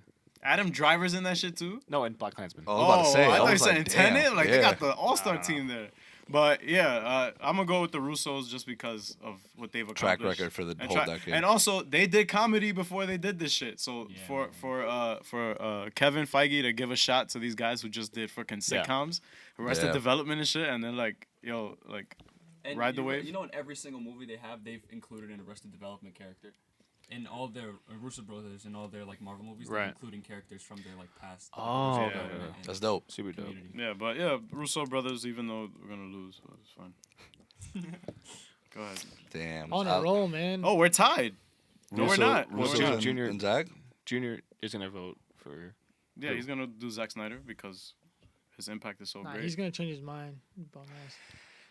Adam Driver's in that shit too. No, in Black Klansman. I was about to say. I thought you was said like, in Tenet. damn, Like yeah. they got the all-star team there. But yeah, I'm gonna go with the Russos just because of what they've Track accomplished. record for the And whole decade. And also, they did comedy before they did this shit. So Yeah, for Kevin Feige to give a shot to these guys who just did freaking Yeah. sitcoms, Arrested Yeah. Development and shit, and then like, yo, like, And Ride the you know- wave. You know, in every single movie they have, they've included an Arrested Development character. In all their Russo brothers, in all their like Marvel movies, they're Right. including characters from their like past. Oh, Russo okay, brother okay. and That's dope. Super dope. Community. yeah, but yeah, Russo brothers. Even though we're gonna lose, so it's fine. Go ahead. Damn. On a roll, man. Oh, we're tied. No, we're not. Russo Junior- and, Junior- and Zach. Junior is gonna vote for. Yeah, he's gonna do Zack Snyder because his impact is so Nah, great. he's gonna change his mind. Bum ass.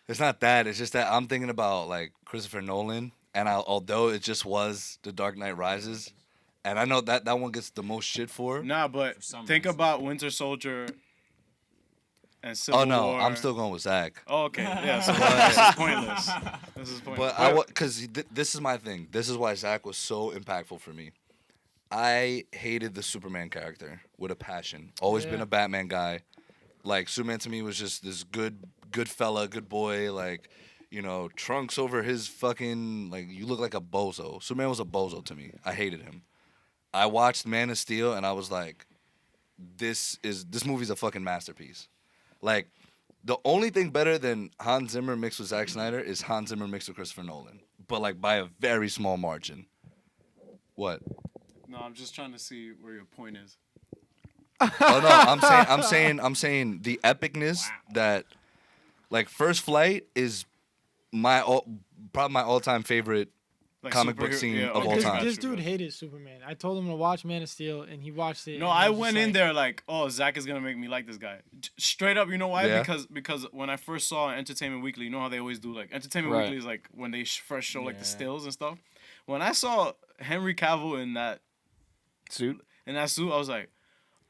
It's not that. It's just that I'm thinking about like Christopher Nolan, and although it just was The Dark Knight Rises, and I know that one gets the most shit for. Nah, but For some think reason. about Winter Soldier and Civil Oh no, War. I'm still going with Zach. Oh, okay. Yeah, so this is pointless. This is pointless. But because this is my thing. This is why Zach was so impactful for me. I hated the Superman character with a passion. Always been Yeah. a Batman guy. Like Superman to me was just this good fella, good boy. Like, you know, trunks over his fucking like you look like a bozo. Superman was a bozo to me. I hated him. I watched Man of Steel and I was like, this movie's a fucking masterpiece. Like, the only thing better than Hans Zimmer mixed with Zack Snyder is Hans Zimmer mixed with Christopher Nolan, but like by a very small margin. What? No, I'm just trying to see where your point is. Oh no, I'm saying the epicness that, like, First Flight is probably my all-time favorite Like comic book superhero- scene yeah, of okay, all This, time. this dude hated Superman. I told him to watch Man of Steel, and he watched it. No, and he I was went just in like, there like, oh, Zach is gonna make me like this guy. Straight up, you know why? Yeah. Because when I first saw Entertainment Weekly, you know how they always do, like, Entertainment Right. Weekly is like when they first show like the Yeah. stills and stuff. When I saw Henry Cavill in that Suit. suit, I was like,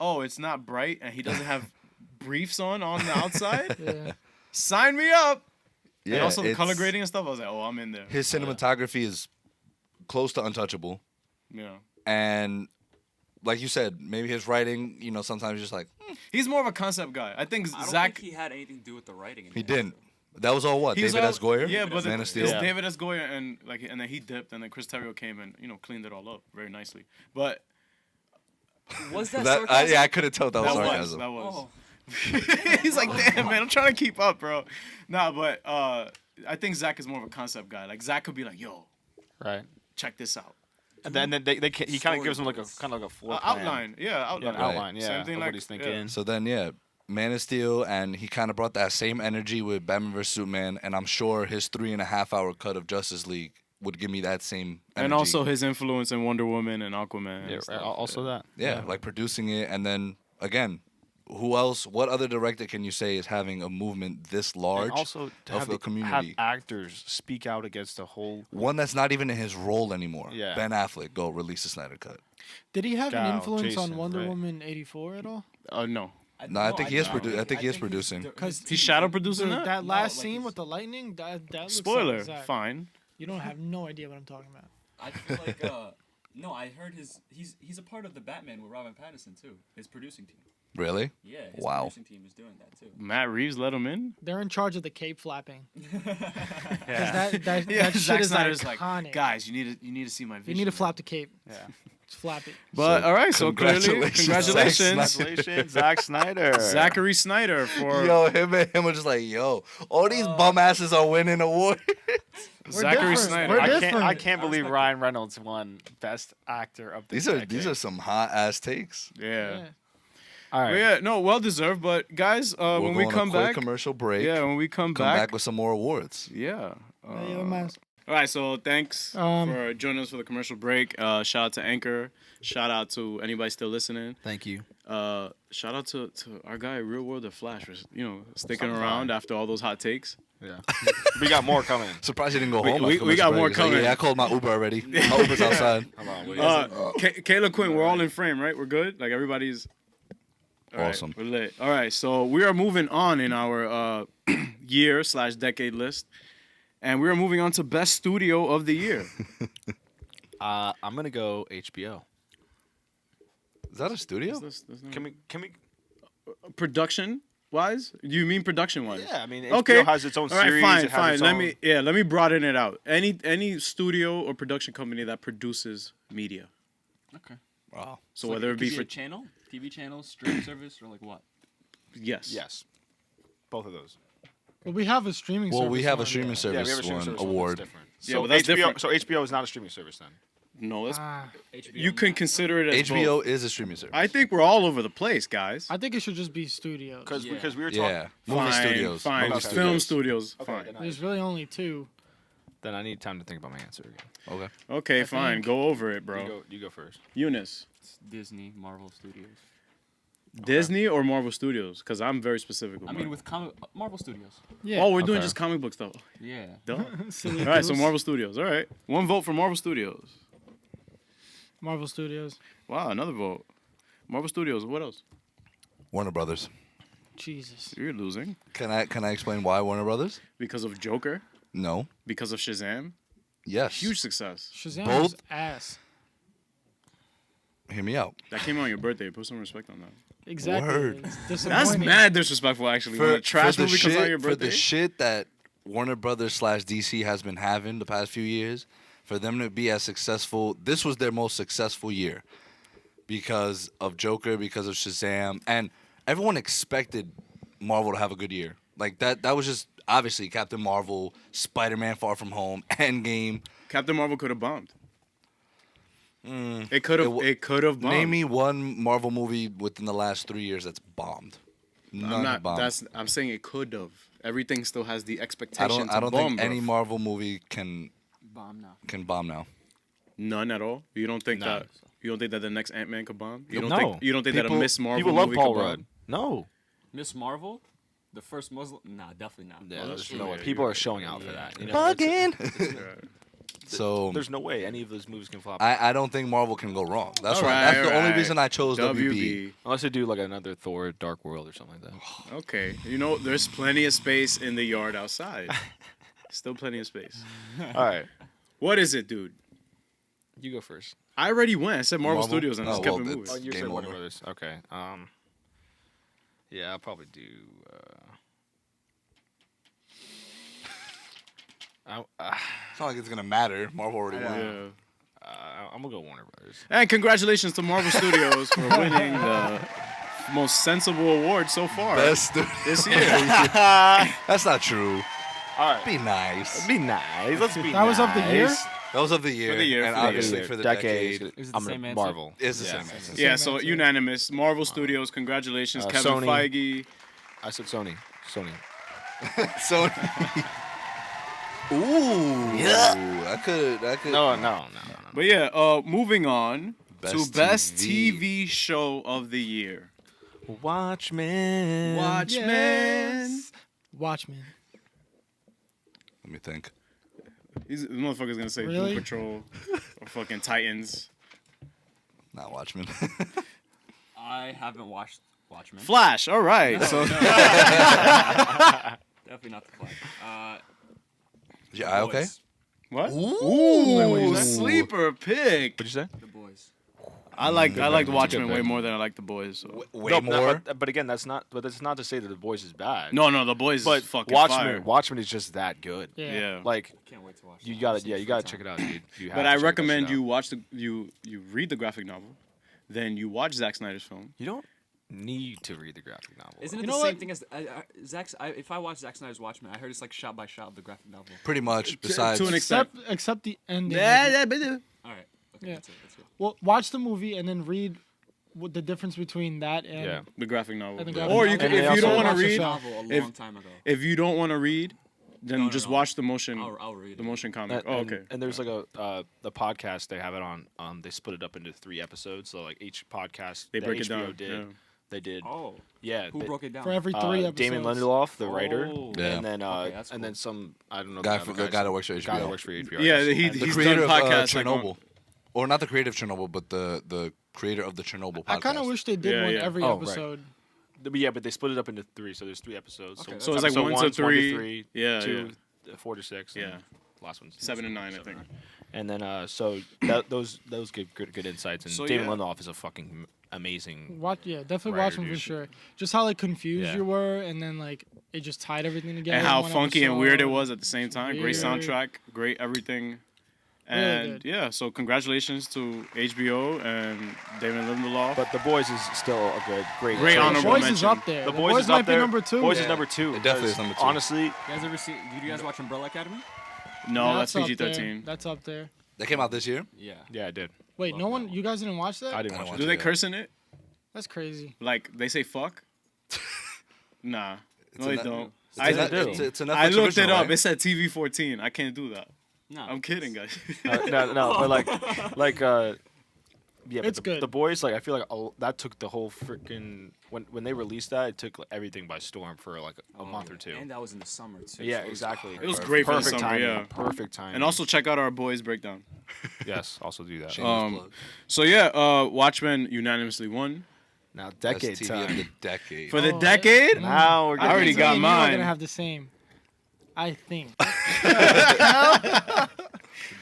oh, it's not bright and he doesn't have briefs on the outside. Yeah. Sign me up. Yeah, And also the color it's- grading and stuff. I was like, oh, I'm in there. His cinematography is close to untouchable, Yeah. and like you said, maybe his writing, sometimes just like He's more of a concept guy. I think I don't Zach. think he had anything to do with the writing. In he there. didn't. That was all what He's David all- S. Goyer. Yeah, but Man of Steel. it's David S. Goyer and then he dipped and then Chris Terrio came and cleaned it all up very nicely. But Was that, That, sarcasm? I couldn't tell that was that sarcasm. was. Oh, He's like, damn man, I'm trying to keep up, bro. Nah, but I think Zach is more of a concept guy. Like Zach could be like, yo, Right. check this out. And then he kind of gives them like a floor plan. Outline, yeah, outline. Yeah, an outline. Yeah. Same thing of like what he's thinking. yeah. So then, yeah, Man of Steel, and he kind of brought that same energy with Batman vs Superman, and I'm sure his 3.5 hour cut of Justice League would give me that same energy. And also his influence in Wonder Woman and Aquaman. Yeah, and stuff. also that. yeah, like producing it, and then again, who else? What other director can you say is having a movement this large? And also to of have, the community. have actors speak out against the whole. One that's not even in his role anymore. Yeah. Ben Affleck, go release the Snyder Cut. Did he have an Gal, influence on Jason, Wonder right. Woman 84 at all? No. No, I think he is don't. I think he is he's producing. d- 'Cause his He's team- shadow producing Dude, that? that No, last like scene his- with the lightning, that looks Spoiler, like Zack. fine. You don't have no idea what I'm talking about. I feel like no, I heard he's a part of the Batman with Robin Pattinson too. His producing team. Really? Yeah, his Wow. producing team is doing that too. Matt Reeves let him in? They're in charge of the cape flapping. 'Cause Yeah. that Yeah, shit Zack is Snyder's iconic. like, guys, you need to see my vision. You need to flap the cape. Yeah. Just flap it. But So, all right, so clearly, congratulations, congratulations, Congratulations, Zack Snyder. Zachary Snyder for Yo, him and him are just like, yo, all these bum asses are winning awards. Zachary different. Snyder. We're I different. can't I believe respect Ryan Reynolds won Best Actor of the These decade. are some hot ass takes. Yeah. All But right. yeah, no, well deserved. But guys, We're when going we on come a quick back, commercial break. yeah, when we come come back, back with some more awards. yeah. Yeah, All right, so thanks Um, for joining us for the commercial break. Shout out to Anchor. Shout out to anybody still listening. Thank you. Shout out to our guy Realworldofflash for sticking around after all those hot takes. Yeah. We got more coming. Surprised you didn't go We- home. we- after we got commercial more break. He's like, coming. yeah, I called my Uber already. My Uber's outside. Hold on, wait. Kayla Quinn, we're all in frame, right? We're good. Like everybody's all right, Awesome. we're lit. All right, so we are moving on in our year/decade list, and we are moving on to best studio of the year. I'm gonna go HBO. Is that a studio? Can we? Production wise? Do you mean production wise? Yeah, I mean, HBO Okay. has its own All right, series. fine, it has fine. its Let own- me broaden it out. Any studio or production company that produces media. Okay. Wow. So whether it be for channel, TV channel, streaming service, or like what? yes, Yes. Both of those. Well, we have a streaming service. Well, we have a one. streaming Yeah, service we have a streaming one service award. That's different. Yeah, So but that's HBO, different. So HBO is not a streaming service then. no, that's, Ah, you can consider it as HBO both. is a streaming service. I think we're all over the place, guys. I think it should just be studios. Because Yeah. we were talking. yeah, movie Fine, studios. fine. Movie Just film studios. studios. Okay, Fine. then There's really only two. Then I need time to think about my answer again. Okay. Okay, I fine. think- Go over it, bro. You go first. Eunice, It's Disney, Marvel Studios. Disney or Marvel Studios? Because I'm very specific with I mine. mean, with Marvel Studios. Yeah. Oh, we're doing Okay. just comic book stuff. Yeah. Duh. Silly All right, so goose. Marvel Studios. All right, one vote for Marvel Studios. Marvel Studios. Wow, another vote. Marvel Studios. What else? Warner Brothers. Jesus. You're losing Can I explain why Warner Brothers? because of Joker, No. because of Shazam. Yes. Huge success. Shazam Both- was ass. Hear me out. That came out on your birthday. Put some respect on that. Exactly. Word. It's That's disappointing. mad disrespectful, actually. When a trash the movie comes out on your for birthday. the shit that Warner Brothers / DC has been having the past few years, for them to be as successful, this was their most successful year because of Joker, because of Shazam, and everyone expected Marvel to have a good year. Like that was just obviously Captain Marvel, Spider-Man: Far From Home, Endgame. Captain Marvel could have bombed. Mm, It could have. It could have bombed. Name me one Marvel movie within the last 3 years that's bombed. None I'm have not. bombed. I'm saying it could have. Everything still has the expectation. I don't to bomb, think any bruv. Marvel movie can Bomb now. bomb now. None at all. You don't think No. that? You don't think that the next Ant-Man could bomb? You don't No. think? You don't think that a People- Miss Marvel People love movie Paul could Rudd. bomb? No. Miss Marvel, the first Muslim. Nah, definitely not. Yeah, Oh, there's that's no true. way. Yeah, People you're are showing out for Yeah. that. You know, it's- Bugging. So There's no way any of those movies can flop. I don't think Marvel can go wrong. That's All right. right, That's the all only right. reason I chose WB. WB. Unless they do like another Thor Dark World or something like that. Okay. You know, there's plenty of space in the yard outside. Still plenty of space. All right. What is it, dude? You go first. I already went. I said Marvel, Marvel? Studios and I Oh, just kept well, it it's- moving. You Game said Warner over. Brothers. Okay. Yeah, I'll probably do. It's not like it's gonna matter. Marvel already won. Yeah. I'm gonna go Warner Brothers. And congratulations to Marvel Studios for winning the most sensible award so far Best. this year. That's not true. All right. Be nice. Be nice. Let's be That was of the year? That was of the year. the year, and for the obviously year. for the decade. decade. Is it the I'm same gonna answer? Marvel. It's the Yeah. same answer. Yeah, Same so answer. unanimous. Marvel Studios, congratulations, Kevin Sony. Feige. I said Sony. Sony. So. Ooh. Yeah. I could. No. But yeah, moving on to Best best TV. TV show of the year. Watchmen. Watchmen. Yes. Watchmen. Let me think. The motherfucker's gonna say Really? Doom Patrol or fucking Titans. Not Watchmen. I haven't watched Watchmen. Flash. All right. So Definitely not the Flash. yeah. Okay. Boys. what? Ooh. Sleeper pick. What'd you say? The Boys. I liked pick. Watchmen Good way pick. more than I like The Boys. So. Way No, more. But again, that's not. But that's not to say that The Boys is bad. No, The Boys But is fucking Watchmen. fire. Watchmen is just that good. Yeah. Yeah. Like Can't wait to watch. you that. gotta. Honestly, Yeah, you free gotta time. check it out, dude. You have But to I check that recommend shit you out. watch you read the graphic novel, then you watch Zack Snyder's film. You don't need to read the graphic novel. Isn't it You the know same what? thing as if I watch Zack Snyder's Watchmen, I heard it's like shot by shot of the graphic novel. Pretty much. Besides. to an extent. Except the ending. All right. Okay, Yeah. that's it. Well, watch the movie and then read what the difference between that and Yeah. The graphic novel. I think Yeah. graphic Or you novel. can, And if they you don't also want to watch the read, show. Novel a if- long time ago. if you don't want to read, then No, just no. watch the motion. I'll read The it. motion comic. And, Okay. And there's like a the podcast they have it on. They split it up into 3 episodes. So like each podcast They that break it HBO down. did. Yeah. They did. Oh, Yeah. who they- broke it down? for every 3 episodes. Damon Lindelof, the writer, Oh. Yeah. and then Okay, that's and then cool. some I don't know Guy the for- other the guy that works for guy that HBO. works for HBO. Yeah, And he- The he's creator done of podcasts like Chernobyl. Or not the creator of Chernobyl, but the creator of the Chernobyl podcast. I kind of wish they did Yeah, one yeah. every Oh, right. episode. but they split it up into 3, so there's 3 episodes. Okay, So it's like episode 1 to one's 3. Yeah, 2, 4 to 6. Yeah. And last one's 7 and 9, I 7 think. and 9. And then so those give good insights. And So, David yeah. Lindelof is a fucking amazing. Definitely Writer, watch them for dude. sure. Just how like confused Yeah. you were, and then like it just tied everything together. And in how one funky and weird it episode. was at the same time. Great Weird. soundtrack, great everything. Really And good. yeah, so congratulations to HBO and David Lindelof. But The Boys is still a great Great The honorable Boys is mention. up there. The The Boys Boys is might up be there. number 2. Boys Yeah. is number 2. It definitely is because number 2. Honestly, You guys ever see? Did you guys watch Umbrella Academy? No, that's up there. PG-13. That's up there. That came out this year? Yeah. yeah, I did. Wait, Love no that one. one. You guys didn't watch that? I didn't I don't watch watch it. Do they Yeah. curse in it? That's crazy. Like they say fuck? Nah. No, they a- don't. It's I, a Net- it's a Netflix I looked it original, up. right? It said TV-14. I can't do that. No. I'm kidding, guys. No, but yeah, It's but good. The Boys, like I feel like that took the whole freaking when they released that, it took like, everything by storm for like a month or 2. And that was in the summer too. Yeah, so exactly. It was great for the Perfect summer, timing. yeah. Perfect time. And also check out our boys breakdown. yes, also do that. Shameless plug. So yeah, Watchmen unanimously won Now Best decade TV time. of the decade. for the Oh, decade. Now we're I already Me got and you are mine. gonna have the same. I think.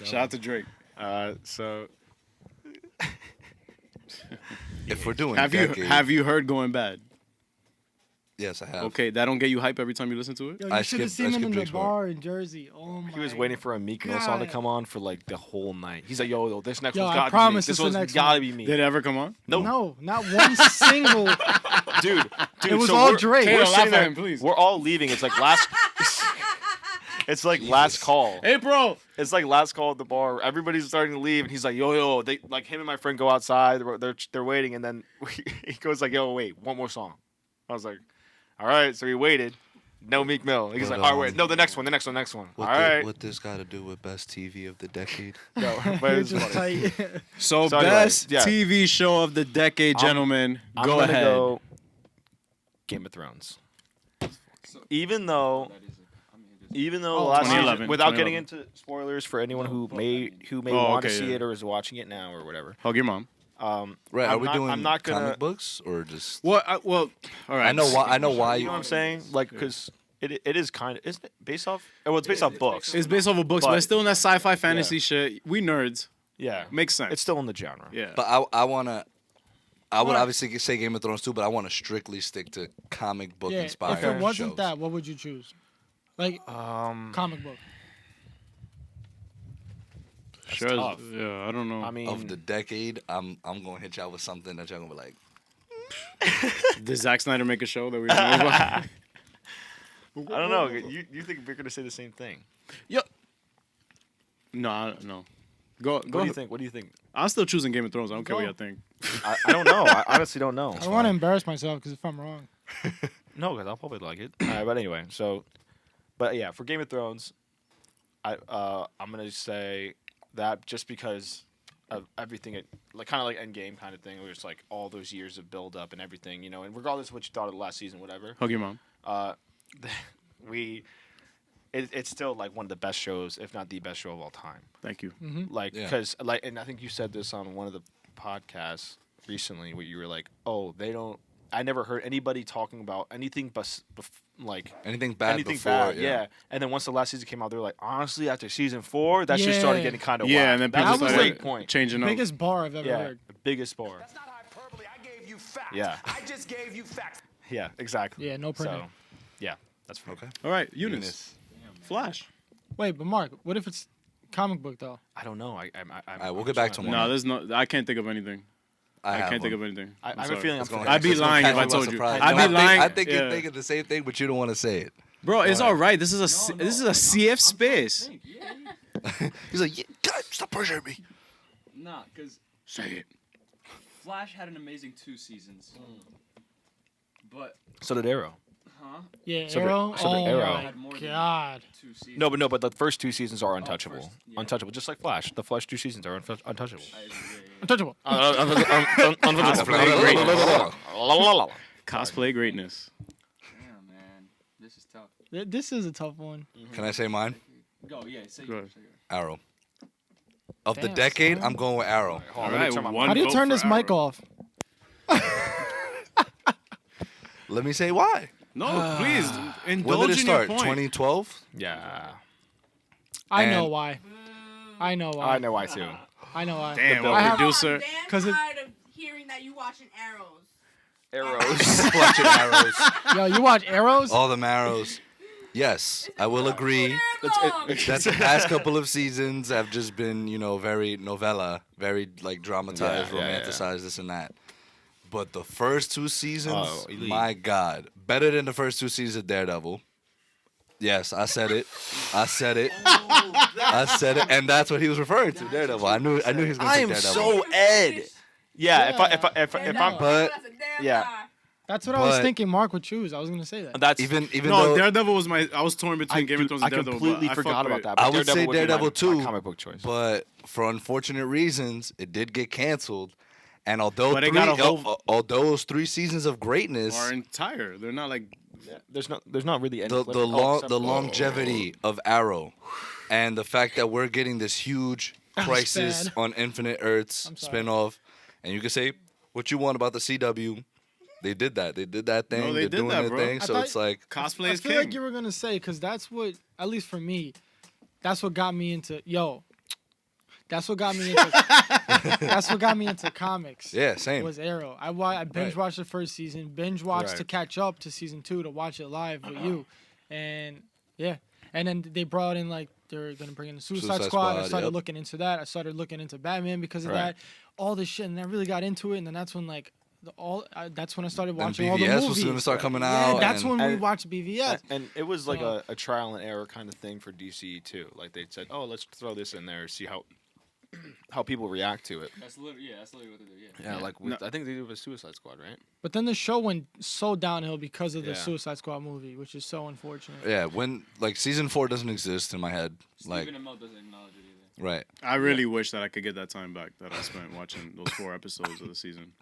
Shout out to Drake. So If we're doing Have decade, you heard Going Bad? Yes, I have. Okay, that don't get you hype every time you listen to it. Yo, I you should have skipped- I seen him in skipped the Drake's part. bar in Jersey. Oh my. He was waiting for a Meek Mill song to God. come on for like the whole night. He's like, yo, this next Yo, one's I gotta be promise me. it's This the one's next gotta one. be me. Did it ever come on? No, not one single. Dude, It was so all we're- Drake. Hey, We're laugh sitting at there, him, please. We're all leaving. It's like last. It's like last call. Hey, bro. It's like last call at the bar. Everybody's starting to leave, and he's like, "Yo, they like him and my friend go outside. They're waiting, and then he goes like, "Yo, wait, one more song." I was like, "All right." So he waited. No Meek Mill. He's But, like, "All right, wait, no, the next one. All right." What this got to do with best TV of the decade? No, but You're it's just funny. tight. So, So anyway, best yeah. TV show of the decade, gentlemen. I'm Go gonna ahead. Go Game of Thrones. Even though Oh, last 2011, season, without 2011. getting into spoilers for anyone who may Oh, want to okay, see yeah. it or is watching it now or whatever. Hug your mom. Right? I'm Are we not- doing I'm not gonna- comic books or just? Well, all right. I know why. I know why You you. know what I'm saying? Like, because it is kind of, isn't it based off? Well, it's based off books. It's based off of books, but, But- it's still in that sci-fi fantasy shit. We nerds. Yeah, Makes sense. it's still in the genre. Yeah. But I wanna. I would obviously say Game of Thrones too, but I want to strictly stick to comic book Yeah, inspired if it wasn't shows. that, what would you choose? Like comic book. Sure. tough. Yeah, I don't know. I mean, Of the decade, I'm gonna hit y'all with something that y'all gonna be like, Did Zack Snyder make a show that we don't know about? I don't know. You think we're gonna say the same thing? No. Go. What do you think? What do you think? I'm still choosing Game of Thrones. I don't care what Go. y'all think. I don't know. I honestly don't know. I don't want to embarrass myself because if I'm wrong, No, because I'll probably like it. But anyway, but yeah, for Game of Thrones, I'm gonna say that just because of everything, like kind of like Endgame kind of thing, where it's like all those years of build up and everything, you know, and regardless of what you thought of the last season, whatever, Hug your mom. it's still like one of the best shows, if not the best show of all time. Thank you. Like, Yeah. because like, and I think you said this on one of the podcasts recently, where you were like, "Oh, they don't." I never heard anybody talking about anything but like anything bad anything before. bad, yeah. And then once the last season came out, they were like, honestly, after season 4, that shit started Yeah. getting kind of Yeah, whack. and then that people was a started great point. changing up. biggest bar I've ever Yeah, heard. the biggest bar. That's not hyperbole. I gave you facts. Yeah. I just gave you facts. Yeah, exactly. Yeah, no printing. So, yeah, that's for me. Okay. All right, Eunice. Flash. Wait, but Mark, what if it's comic book though? I don't know. Alright, we'll get back to one. No, there's no. I can't think of anything. I have can't think one. of anything. I I'm have a sorry. feeling I'm It's gonna- forgetting. I'd be it's gonna lying catch if I you by told you. surprise. I'd No, be lying. I think yeah. you're thinking the same thing, but you don't want to say it. Bro, it's all right. This is a CF space. He's like, yeah, God, stop pressuring me. Nah, because Say it. Flash had an amazing 2 seasons. But So did Arrow. Yeah, So the- Arrow. so the Oh Arrow. my had more than god. 2 seasons. No, but the first 2 seasons are untouchable. first, yeah. Untouchable, just like Flash. The Flash 2 seasons are untouchable. I agree, yeah. Untouchable. Cosplay greatness. Damn, man. This is tough. This is a tough one. Can I say mine? Go, yeah. Say Go ahead. yours, say yours. Arrow. Of the Damn, decade, son. I'm going with Arrow. All right, one How do you vote turn for this mic Arrow. off? Let me say why. No, please When indulge did it in your start? point. 2012. Yeah. I know And- why. I know why. I know why too. I know why. Damn, The a I have- producer. I'm damn 'Cause it- tired of hearing that you watching Arrows. Arrows. Watching Arrows. Yo, you watch Arrows? All the Arrows. Yes, I will agree. That the past couple of seasons have just been, very novella, very like dramatized, Yeah, yeah, romanticized, this and that. But the first 2 seasons, Oh, elite. my God, better than the first 2 seasons of Daredevil. Yes, I said it. I said it. I said it, and that's what he was referring to, Daredevil. I knew he was going to say Daredevil. Ed. Yeah, if I'm But- yeah. That's what I was But- thinking Mark would choose. I was gonna say that. that's Even No, though Daredevil was I was torn between Game of Thrones I and Daredevil. completely but I forgot fuck about with that. it. but I would say would be Daredevil my too, comic book choice. but for unfortunate reasons, it did get canceled. And although But it got a whole- although those 3 seasons of greatness, Are entire. They're not like. There's not really any the flip- the oh, long except- the longevity of Arrow, and the fact that we're getting this huge Crisis bad. on Infinite Earths I'm sorry. spinoff, and you can say what you want about the CW. They did that. They did that thing. No, they They're did doing that, their bro. thing. I So thought- it's like Cosplay I is feel king. like you were gonna say because that's what, at least for me, that's what got me into. Yo, That's what got me into. That's what got me into comics. Yeah, same. Was Arrow. I binge watched the first season, binge watched to catch up to season 2 to watch it live with you, and yeah, and then they brought in like they're gonna bring in the Suicide Squad. I started looking into that. I started looking into Batman because of that, all this shit, and I really got into it, and then that's when like. That's when I started watching all the movies. BVS was going to start coming out. Yeah, that's when we watched BVS. And it was like a trial and error kind of thing for DC too. Like they said, oh, let's throw this in there, see how people react to it. That's literally what they do. Yeah. Yeah, like I think they did with Suicide Squad, right? But then the show went so downhill because of the Suicide Squad movie, which is so unfortunate. Yeah, when like season 4 doesn't exist in my head. Stephen Amell doesn't acknowledge it either. Right. I really wish that I could get that time back that I spent watching those 4 episodes of the season.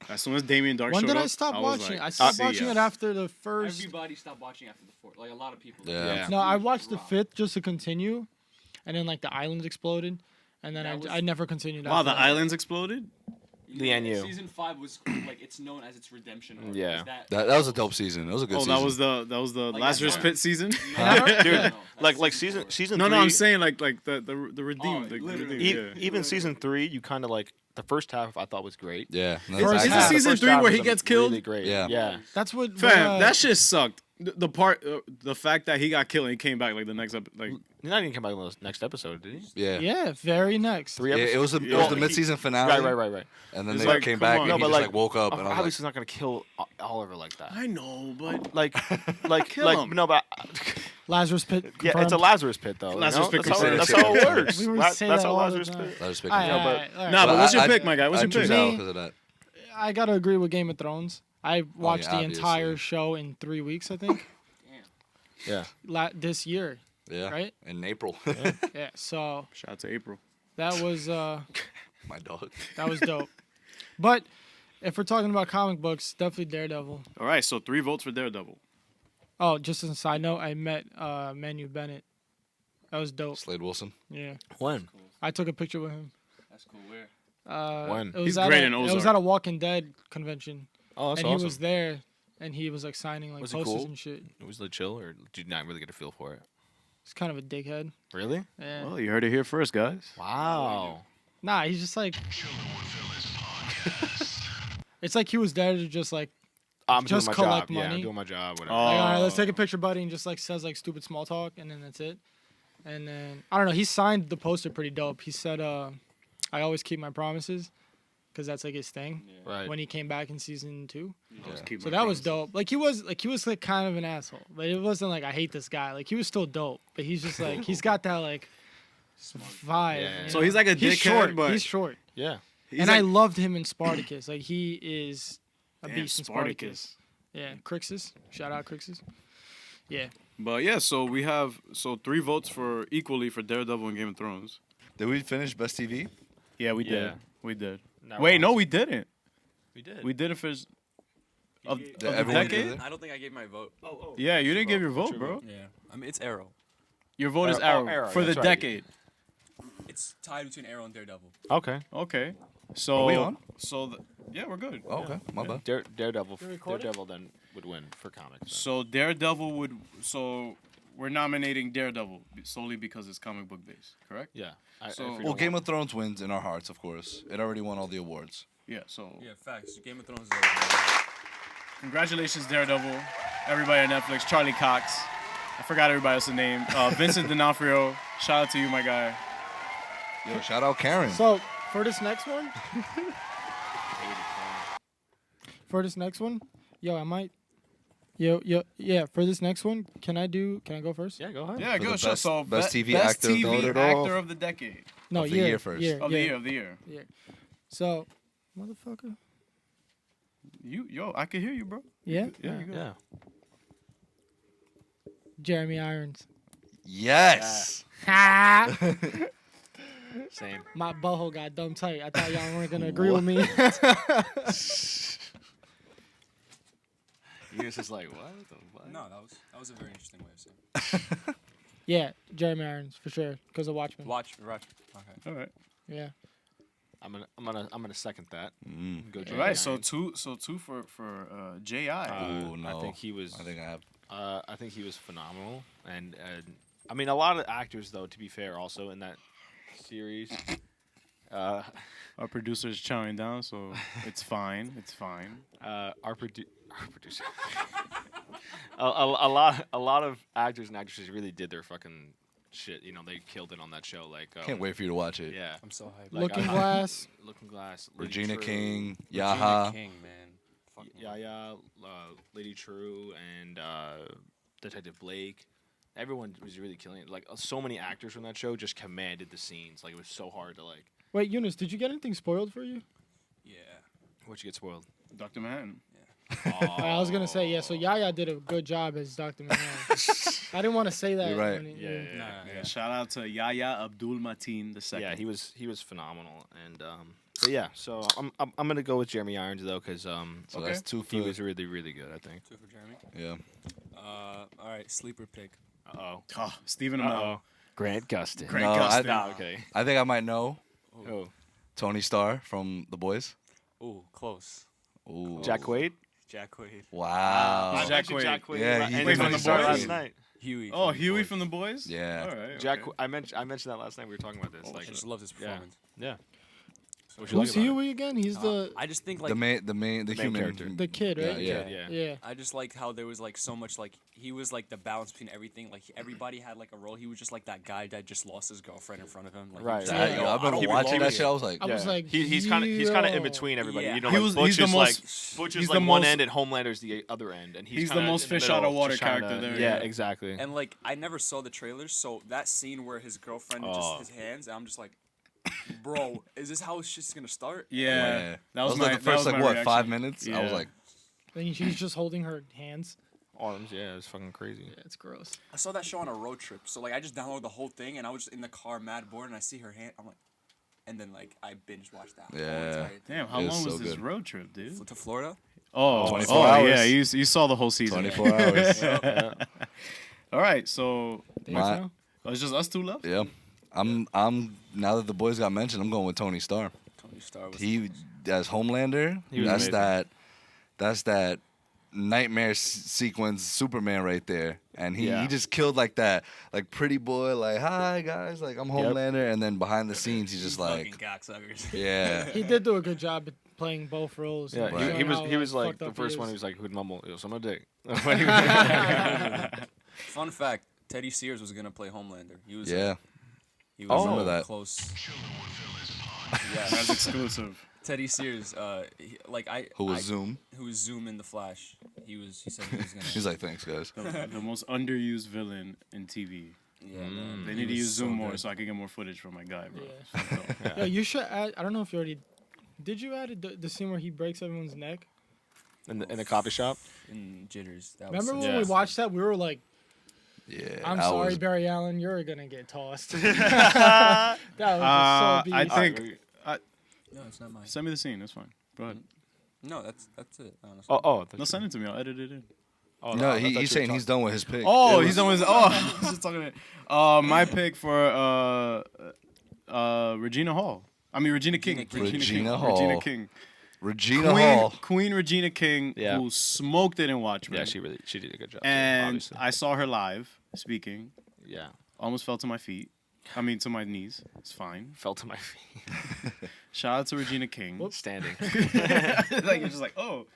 As soon as Damien Dark showed up, when did I stop watching? Like, I stopped watching it after the first. Everybody stopped watching after the 4th. Like a lot of people. Yeah. No, I watched the 5th just to continue, and then like the islands exploded, and then I never continued. Wow, the islands exploded. The NU. Season 5 was like it's known as its redemption arc. Yeah. That was a dope season. It was a good season. That was the Like, Lazarus Pit season. Dude, like season 3. No, I'm saying like the redeemed. Even season 3, you kind of like the first half I thought was great. Yeah. First Is half. it season 3 where he gets killed? Really great. Yeah. Yeah. That's what. Fam, that shit sucked. The fact that he got killed and he came back like the next like. He not even came back in the next episode, did he? Yeah. Yeah, very next. 3 Yeah, episodes. it was the mid-season finale. Right. And then It's they like, came come back on. and No, he but just like woke up and I was Obviously, he's not gonna kill Oliver like that. I know, but Like him. no, but Lazarus Pit. yeah, Confirmed. it's a Lazarus pit though. Lazarus pit That's confirmed. how it works. We would say That's that how all the Lazarus time. pit. I was All picking right, up. all right, all right. Nah, but what's your I- pick, my guy? What's I your choose pick? out Me? because of that. I gotta agree with Game of Thrones. I watched the obviously. entire show in 3 weeks, I think. Yeah. This year, Yeah. right? In April. Yeah. So Shout out to April. that was My dog. that was dope. But if we're talking about comic books, definitely Daredevil. All right, so 3 votes for Daredevil. Oh, just as a side note, I met Manu Bennett. That was dope. Slade Wilson. Yeah, When? I took a picture with him. That's cool. Where? When? It was He's at great a, in It was Ozark. at a Walking Dead convention, Oh, that's and awesome. he was there, and he was like signing like Was he posters cool? and shit. Was it chill, or did you not really get a feel for it? He's kind of a dickhead. Really? Yeah. Well, you heard it here first, guys. Wow. Nah, he's just like. It's like he was there to just like, I'm Just doing my collect job. Yeah, money. I'm doing my job. Whatever. Oh. like, all right, let's take a picture, buddy, and just like says like stupid small talk, and then that's it. And then I don't know. He signed the poster pretty dope. He said, "I always keep my promises," because that's like his thing. Right. When he came back in season 2, Keep so my that was promise. dope. Like he was like kind of an asshole, but it wasn't like I hate this guy. Like he was still dope, but he's just like he's got that like vibe. Yeah. you So know? he's like a he's dickhead, short. but He's short, Yeah. he's and like, I loved him in Spartacus. Like he is a damn, beast in Spartacus. Yeah, Crixus. Shout out Crixus. Yeah. But yeah, so we have 3 votes for equally for Daredevil and Game of Thrones. Did we finish Best TV? Yeah, we Yeah. did. We did. Now Wait, we're no, on- we didn't. We did. We did it for of the everyone decade. did it? I don't think I gave my vote. Yeah, you didn't give your vote, bro. Yeah. I mean, it's Arrow. Your vote is Arrow, Arrow Arrow, for the that's right. decade. It's tied between Arrow and Daredevil. Okay. Okay. So Are we on? Yeah, we're good. Oh, okay. My bad. Daredevil. You recording? Daredevil then would win for comics. then. So Daredevil would. So we're nominating Daredevil solely because it's comic book based, correct? Yeah. Well, Game of Thrones wins in our hearts, of course. It already won all the awards. Yeah. So Yeah, facts. Game of Thrones is over. congratulations, Daredevil. Everybody on Netflix. Charlie Cox. I forgot everybody else's name. Vincent D'Onofrio. Shout out to you, my guy. Yo, shout out Karen. So for this next one, yo, I might. Yeah. For this next one, can I go first? Yeah, go ahead. Yeah, For go. the So, best- so best TV best actor, TV voted off. actor of the decade. No, Of the year first. Of the year. So, motherfucker. I can hear you, bro. Yeah. Yeah, you go. Yeah. Jeremy Irons. Yes. Ha! Same. My butthole got dumb tight. I thought y'all weren't gonna agree with me. You was just like, what the fuck? No, that was a very interesting way of saying it. Yeah, Jeremy Irons for sure, because of Watchmen. Watch. Okay. All right. Yeah. I'm gonna second that. Go All Jeremy right. So Irons. two for Ji. Ooh, no. I think he was. I think I have. I think he was phenomenal, and I mean a lot of actors though. To be fair, also in that series. Our producer is chowing down, so it's fine. It's fine. Our producer. A lot of actors and actresses really did their fucking shit. You know, they killed it on that show. Like, Can't wait for you to watch it. Yeah, I'm so hyped. Like, Looking Glass. Looking Glass. Lady Regina True, King, Regina Yaha. King, man. Fucking Yaya, Lady True, and Detective Blake. Everyone was really killing it. Like, so many actors from that show just commanded the scenes. Like, it was so hard to like. Wait, Eunice, did you get anything spoiled for you? Yeah. What'd you get spoiled? Dr. Manhattan. I was gonna say yeah. So Yaya did a good job as Dr. Manhattan. I didn't want to say that. You're right. when it- Yeah. Shout out to Yahya Abdul Mateen II. Yeah, he was phenomenal, and but yeah. So I'm gonna go with Jeremy Irons though, because So that's two he for was really good. I think. 2 for Jeremy. yeah. All right, sleeper pick. Oh, Stephen Amell. Grant Gustin. Grant No, Gustin. Nah, okay. I think I might know Oh, Tony Starr from The Boys. Ooh, close. Ooh. Jack Quaid. Jack Quaid. Wow. Jack mentioned Quaid. Jack Quaid. Yeah, la- he and did Tony from The Starr Boys. last night. Huey. Oh, from The Huey Boys. from The Boys? Yeah. All right. Jack. okay. I mentioned that last night. We were talking about this. I Like, just loved his yeah. performance. yeah. What you like Who's about it? Huey again? He's the I just think like The human character. the kid, right? Yeah. Yeah. I just like how there was like so much like he was like the balance between everything. Like everybody had like a role. He was just like that guy that just lost his girlfriend in front of him. Like, he Right. was Yeah, like, Yeah. yo, I I remember don't watching belong that here. show. I was like, I was like, He's kind of in yo. between everybody. Yeah. You know, He like was- Butch he's the is most- Butch he's is the like one most- end and Homelander's the other end, and He's the kinda most in the fish out middle, of water just trying character to- there, Yeah, yeah. exactly. And like I never saw the trailers, so that scene where his girlfriend Oh. just his hands, and I'm just like, bro, is this how shit's gonna start? Yeah. That was like my the first that was like my what reaction. 5 minutes. I was Yeah. like, And she's just holding her hands. Arms, yeah, it's fucking crazy. Yeah, it's gross. I saw that show on a road trip, so like I just downloaded the whole thing, and I was just in the car, mad bored, and I see her hand. I'm like, and then like I binge watched that. whole Yeah. entire thing. Damn, how It was long was so this good. road trip, dude? To Florida. Oh, 24 yeah, hours. you saw the whole season. 24 hours. All right, so My- now? it's just us two left. Yeah. I'm now that The Boys got mentioned, I'm going with Tony Starr. Tony Starr was. He as Homelander. He was That's amazing. that's that nightmare sequence Superman right there. And he Yeah. just killed like that like pretty boy like hi guys like I'm Homelander and then behind the scenes he's just fucking like cocksuckers. yeah. He did do a good job at playing both roles. Yeah, and Right. he showing was how, he was like fucked the up he first one is. who was like who'd mumble, "Yo, some dick." Fun fact: Teddy Sears was gonna play Homelander. He was. Yeah. He I was remember that. close. That's Yeah. exclusive. Teddy Sears, Who was Zoom. who was Zoom in the Flash. He said he was gonna. He's like thanks guys. The most underused villain in TV. Yeah, man. They He need to was use Zoom so more good. so I can get more footage from my guy, bro. Yeah. Yeah, you should add. I don't know if you already. Did you add the scene where he breaks everyone's neck? in the coffee shop. In Jitters. That Remember was when Yeah. we watched that? We were like, Yeah. "I'm I sorry, was- Barry Allen, you're gonna get tossed." that was just so beast. I think. No, it's not mine. Send me the scene. That's fine. Go ahead. No, that's it. Honestly. Oh, No, send it to me. I'll edit it in. Oh, No, I thought you he's were saying talking- he's done with his pick. Oh, It he's was- on his. Oh, I was just talking to. My pick for Regina Hall. I mean Regina King. Regina Hall. Regina King. Regina Hall. Queen Regina King, Yeah. who smoked it in Watchmen. Yeah, she did a good job. too, And obviously. I saw her live speaking. Yeah, Almost fell to my feet. I mean, to my knees. It's fine. fell to my feet. Shout out to Regina King. Standing. Like you're just like, oh.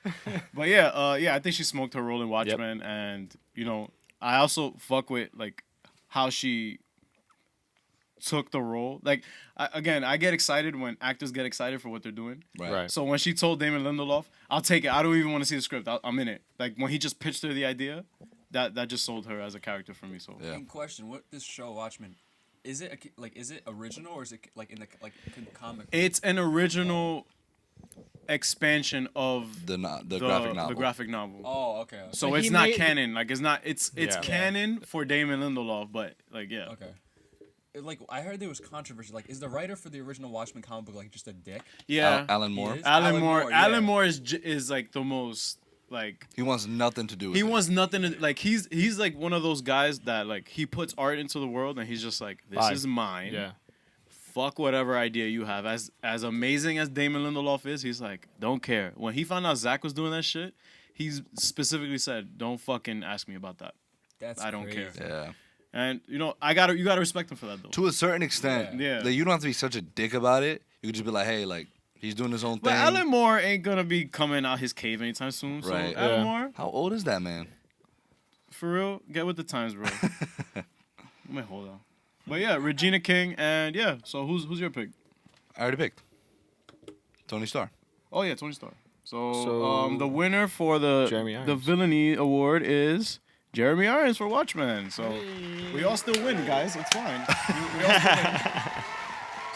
But yeah, I think she smoked her role in Watchmen, and you know, I also fuck with like how she took the role. Like, I get excited when actors get excited for what they're doing. Right. So when she told Damon Lindelof, I'll take it. I don't even want to see the script. I'm in it. Like when he just pitched her the idea, that just sold her as a character for me. So Yeah. In question, what this show Watchmen, is it is it original or is it like in the comic? it's an original expansion of The graphic novel. The graphic novel. Oh, okay. So Like, it's he not made- canon. Like it's not. It's Yeah. canon for Damon Lindelof, but like yeah. Okay. Like I heard there was controversy. Like, is the writer for the original Watchmen comic book like just a dick? Yeah. Alan Moore. He is? Alan Moore. yeah. Alan Moore is like the most like He wants nothing to do with he it. wants nothing to like he's like one of those guys that like he puts art into the world and he's just like this Fine. is mine. Yeah. Fuck whatever idea you have. As amazing as Damon Lindelof is, he's like don't care. When he found out Zach was doing that shit, he specifically said don't fucking ask me about that. That's I don't care. crazy. Yeah. And you gotta respect him for that though. To a certain extent. Yeah. Like, you don't have to be such a dick about it. You could just be like, hey, like, he's doing his own But thing. Alan Moore ain't gonna be coming out his cave anytime soon. So Right. Alan Moore, How old is that man? for real, get with the times, bro. Wait, hold on. But yeah, Regina King, and yeah. So who's your pick? I already picked. Tony Starr. Oh yeah, Tony Starr. So, So, the winner for the Jeremy the Irons. villainy award is Jeremy Irons for Watchmen. So we all still win, guys. It's fine. We all still win.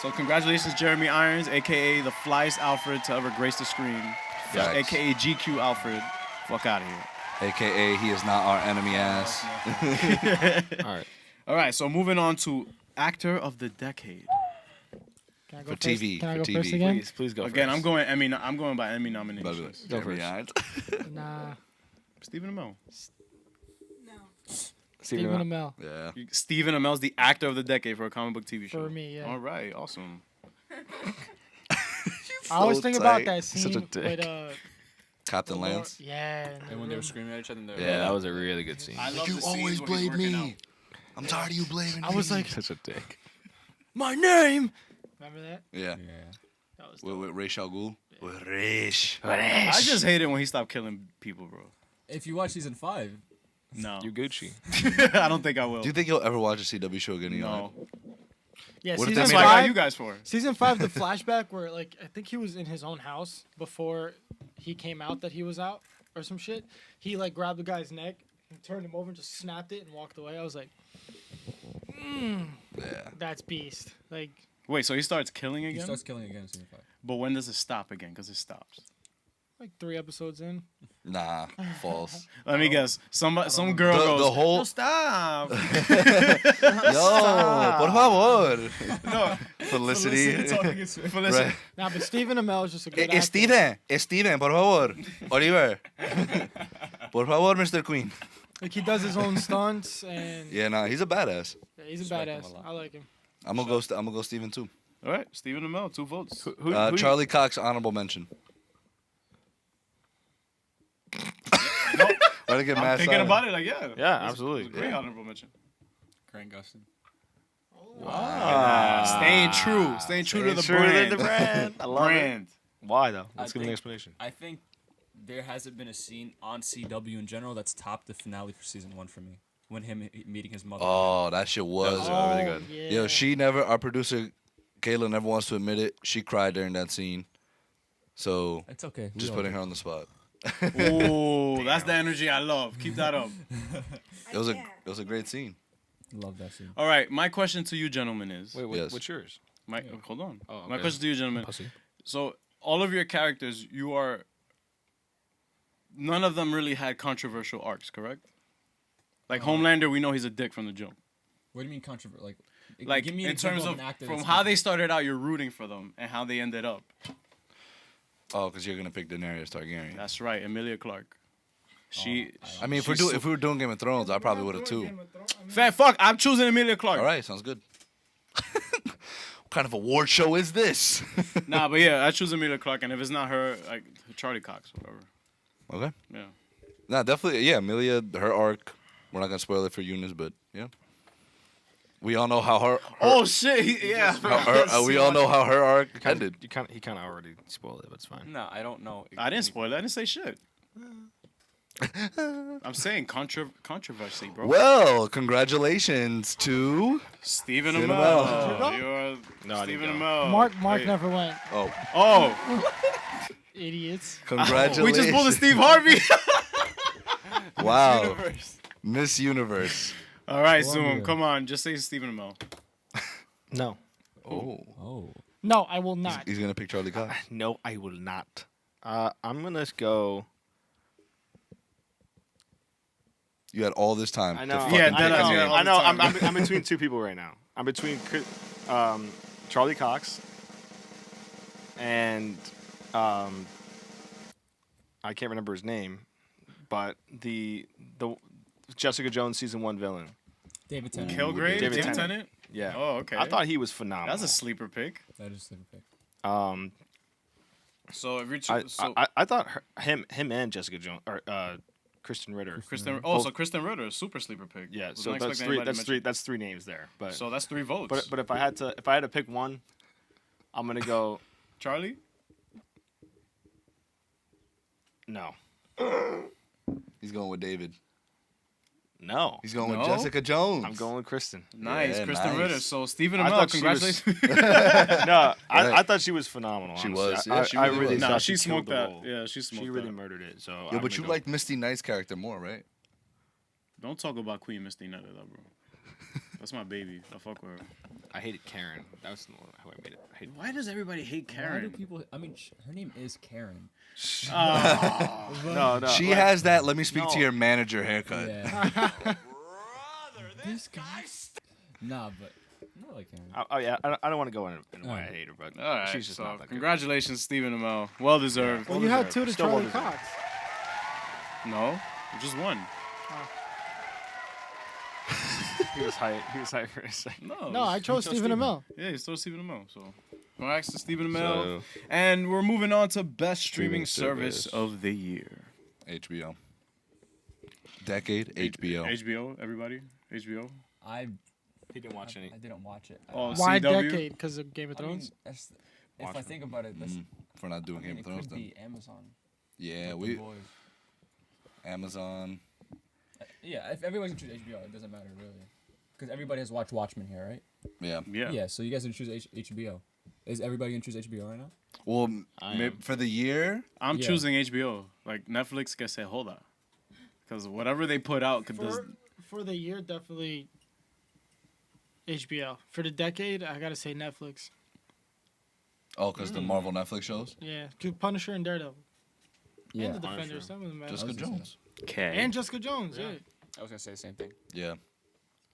So congratulations, Jeremy Irons, aka the flyest Alfred to ever grace the screen, Facts. aka GQ Alfred. Fuck out of here. AKA, he is not our enemy ass. All right. All right, so moving on to actor of the decade. Can I go For first? TV, Can I for go TV. first again? Please go Again, first. I'm going by Emmy nominations. Go Jeremy first. Irons. Nah. Stephen Amell. No. Stephen Amell. Yeah. Stephen Amell's the actor of the decade for a comic book TV show. For me, yeah. All right, awesome. I always So think about tight. that Such a scene dick. with Captain Lord- Lance. Yeah. And when they were screaming at each other, Yeah. That was a really good scene. I love You the scenes always where he's blame working me. I'm tired of you blaming me. I was like, Such a dick. my name. Remember that? Yeah. That was With Ra's al Ghul. With Rish. out. I just hate it when he stopped killing people, bro. If you watch season 5, No. You Gucci. I don't think I will. Do you think you'll ever watch a CW show again? No. Yeah, What if season they That's made what I got five. you guys for. Season 5, the flashback where like I think he was in his own house before he came out that he was out or some shit. He like grabbed the guy's neck and turned him over and just snapped it and walked away. I was like, Yeah. that's beast. Like Wait, so he starts killing he again? starts killing again in season 5. But when does it stop again? Because it stops. like 3 episodes in. Nah. False. Let me guess. Some girl The- goes, the whole- "No, stop. Yo, por favor. No. Felicity. Felicity. Right. Nah, but Stephen Amell is just a good actor. Steven, por favor. Oliver. Por favor, Mr. Queen. Like he does his own stunts and Yeah, nah, he's a badass. yeah, he's a Respect him badass. a lot. I like him. I'm gonna go Steven too. All right, Stephen Amell, 2 votes. Who Charlie Cox, honorable mention. Why did get I'm mad thinking silent? about it, like, yeah. Yeah, It's- absolutely. it's a Great honorable mention. Grant Gustin. Staying true to the brand. brand. I love it. Brand. Why though? I Let's give me an think- explanation. I think there hasn't been a scene on CW in general that's topped the finale for season 1 for me. When him meeting his mother. Oh, that shit was. really good. Yeah. Yo, she never. Our producer, Kayla, never wants to admit it. She cried during that scene. So It's okay. we just all putting do. her on the spot. Ooh, that's the energy I love. Keep that up. It was a great scene. Love that scene. All right, my question to you, gentlemen, is Wait, Yes. what's yours? hold on. Oh, My okay. question to you, gentlemen. Pussy. So all of your characters, none of them really had controversial arcs, correct? Like Homelander, we know he's a dick from the jump. What do you mean controversial? Like give me an in example terms of an actor from that's how they started out, you're rooting for them, and how they ended up. Oh, because you're gonna pick Daenerys Targaryen. That's right, Emilia Clarke. She. I mean, she's if we were doing Game of Thrones, I probably would have too. Fat fuck, I'm choosing Emilia Clarke. All right, sounds good. What kind of award show is this? Nah, but yeah, I choose Emilia Clarke, and if it's not her, like Charlie Cox, whatever. Okay. Yeah. Nah, definitely. Yeah, Amelia, her arc. We're not gonna spoil it for Eunice, but yeah. We all know how her. Oh shit! Yeah. We all know how her arc ended. He kind of already spoiled it, but it's fine. No, I don't know. I didn't spoil it. I didn't say shit. I'm saying controversy, bro. Well, congratulations to. Stephen Stephen Amell. Amell. You're No, I didn't Stephen go. Amell. Mark Hey. never went. Oh, Idiots. Congratulations. we just pulled a Steve Harvey. Wow. Miss Universe. All right, Columbia. Zoom. Come on, just say Stephen Amell. No. Oh. Oh. No, I will not. He's gonna pick Charlie Cox. No, I will not. I'm gonna go. You had all this time. I to know. fucking Yeah, pick that is- Amelia. yeah. all I know. the time. I'm between two people right now. I'm between Charlie Cox and I can't remember his name, but the Jessica Jones season 1 villain. David Tennant. Kilgrave, David David Tennant. Tennant. Yeah. Oh, okay. I thought he was phenomenal. That's a sleeper pick. That is a pick. So if you're I thought him and Jessica Jones or Kristen Ritter. So Kristen Ritter, super sleeper pick. Yeah, Was so not that's expecting three. anybody to That's mention- three. That's three names there. But So that's 3 votes. but if I had to pick one, I'm gonna go. Charlie? No. He's going with David. No. He's going No? with Jessica Jones. I'm going with Kristen. Nice, Yeah, Kristen nice. Ritter. So Stephen I Amell, thought she was- congratulations. No, Right. I thought she was phenomenal. She honestly. was. Yeah, I, she I really really was. thought Nah, she she smoked killed the that. role. Yeah, she smoked She really that. murdered it. So Yeah, I'm but you gonna go- liked Misty Knight's character more, right? Don't talk about Queen Misty Nutter, though, bro. That's my baby. I fuck with her. I hated Karen. That was how I made it. I hated Why does everybody hate Why do Karen? people? I mean, her name is Karen. no. She like- has that. Let me speak to No. your manager haircut. Yeah. This guy. Nah, but not like Karen. Oh yeah, I don't want to go in why I Alright. hate her, but All right, she's just so not that good. congratulations, Stephen Amell. Well deserved. Well, you had 2 to Still well Charlie deserved. Cox. No, just one. He was hyped. He was hyped for a second. No, I chose Stephen Amell. Yeah, you still Stephen Amell. So congrats to Stephen Amell. And we're moving on to best streaming service service. of the year. HBO. Decade HBO. HBO, everybody. HBO. He didn't watch any. I didn't watch it. Oh, Why CW? decade? Because of Game of I mean, Thrones. that's, if I Watchmen. think about it, that's For not doing I mean, Game of it Thrones, could then. be Amazon. Yeah, with we The Boys. Amazon. Yeah, if everyone can choose HBO, it doesn't matter really, because everybody has watched Watchmen here, right? Yeah. Yeah. Yeah, so you guys can choose HBO. Is everybody gonna choose HBO right now? Well, I am. for the year, I'm Yeah. choosing HBO. Like Netflix can say hold on. Because whatever they put out could does For the year, definitely HBO. For the decade, I gotta say Netflix. because the Marvel Netflix shows. Yeah, to Punisher and Daredevil. Yeah. And the Defenders. Some of them. Jessica was gonna say Jones. Okay. And Jessica Jones. Yeah. I was gonna say the same thing. Yeah.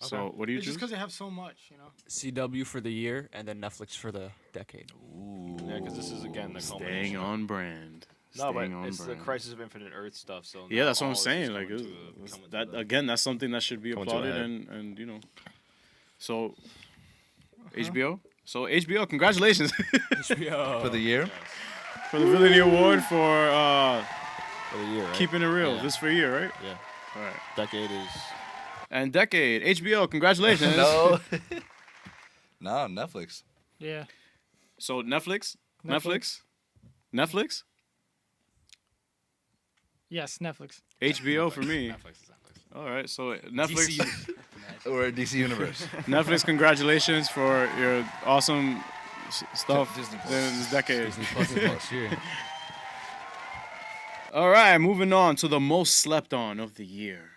So what do you It's just choose? because they have so much, you know. CW for the year and then Netflix for the decade. Ooh. Yeah, because this is again the Staying culmination. on brand. No, but Staying on it's the brand. Crisis of Infinite Earth stuff. So Yeah, now that's what all I'm this is saying. Like coming it- to coming to that the- again, that's something that should be Coming to a applauded head. and you know. So HBO. So HBO, congratulations HBO. For the year. for the Villainy Award for for the year, right? keeping it real. Yeah. This for a year, right? Yeah. All right. Decade is. And decade HBO, congratulations. No. No, Netflix. Yeah. So Netflix. Yes, Netflix. HBO for me. Netflix is Netflix. All right, so Netflix. Or DC Universe. Netflix, congratulations for your awesome stuff Disney Plus. in this decade. Disney Plus is next year. All right, moving on to the most slept on of the year.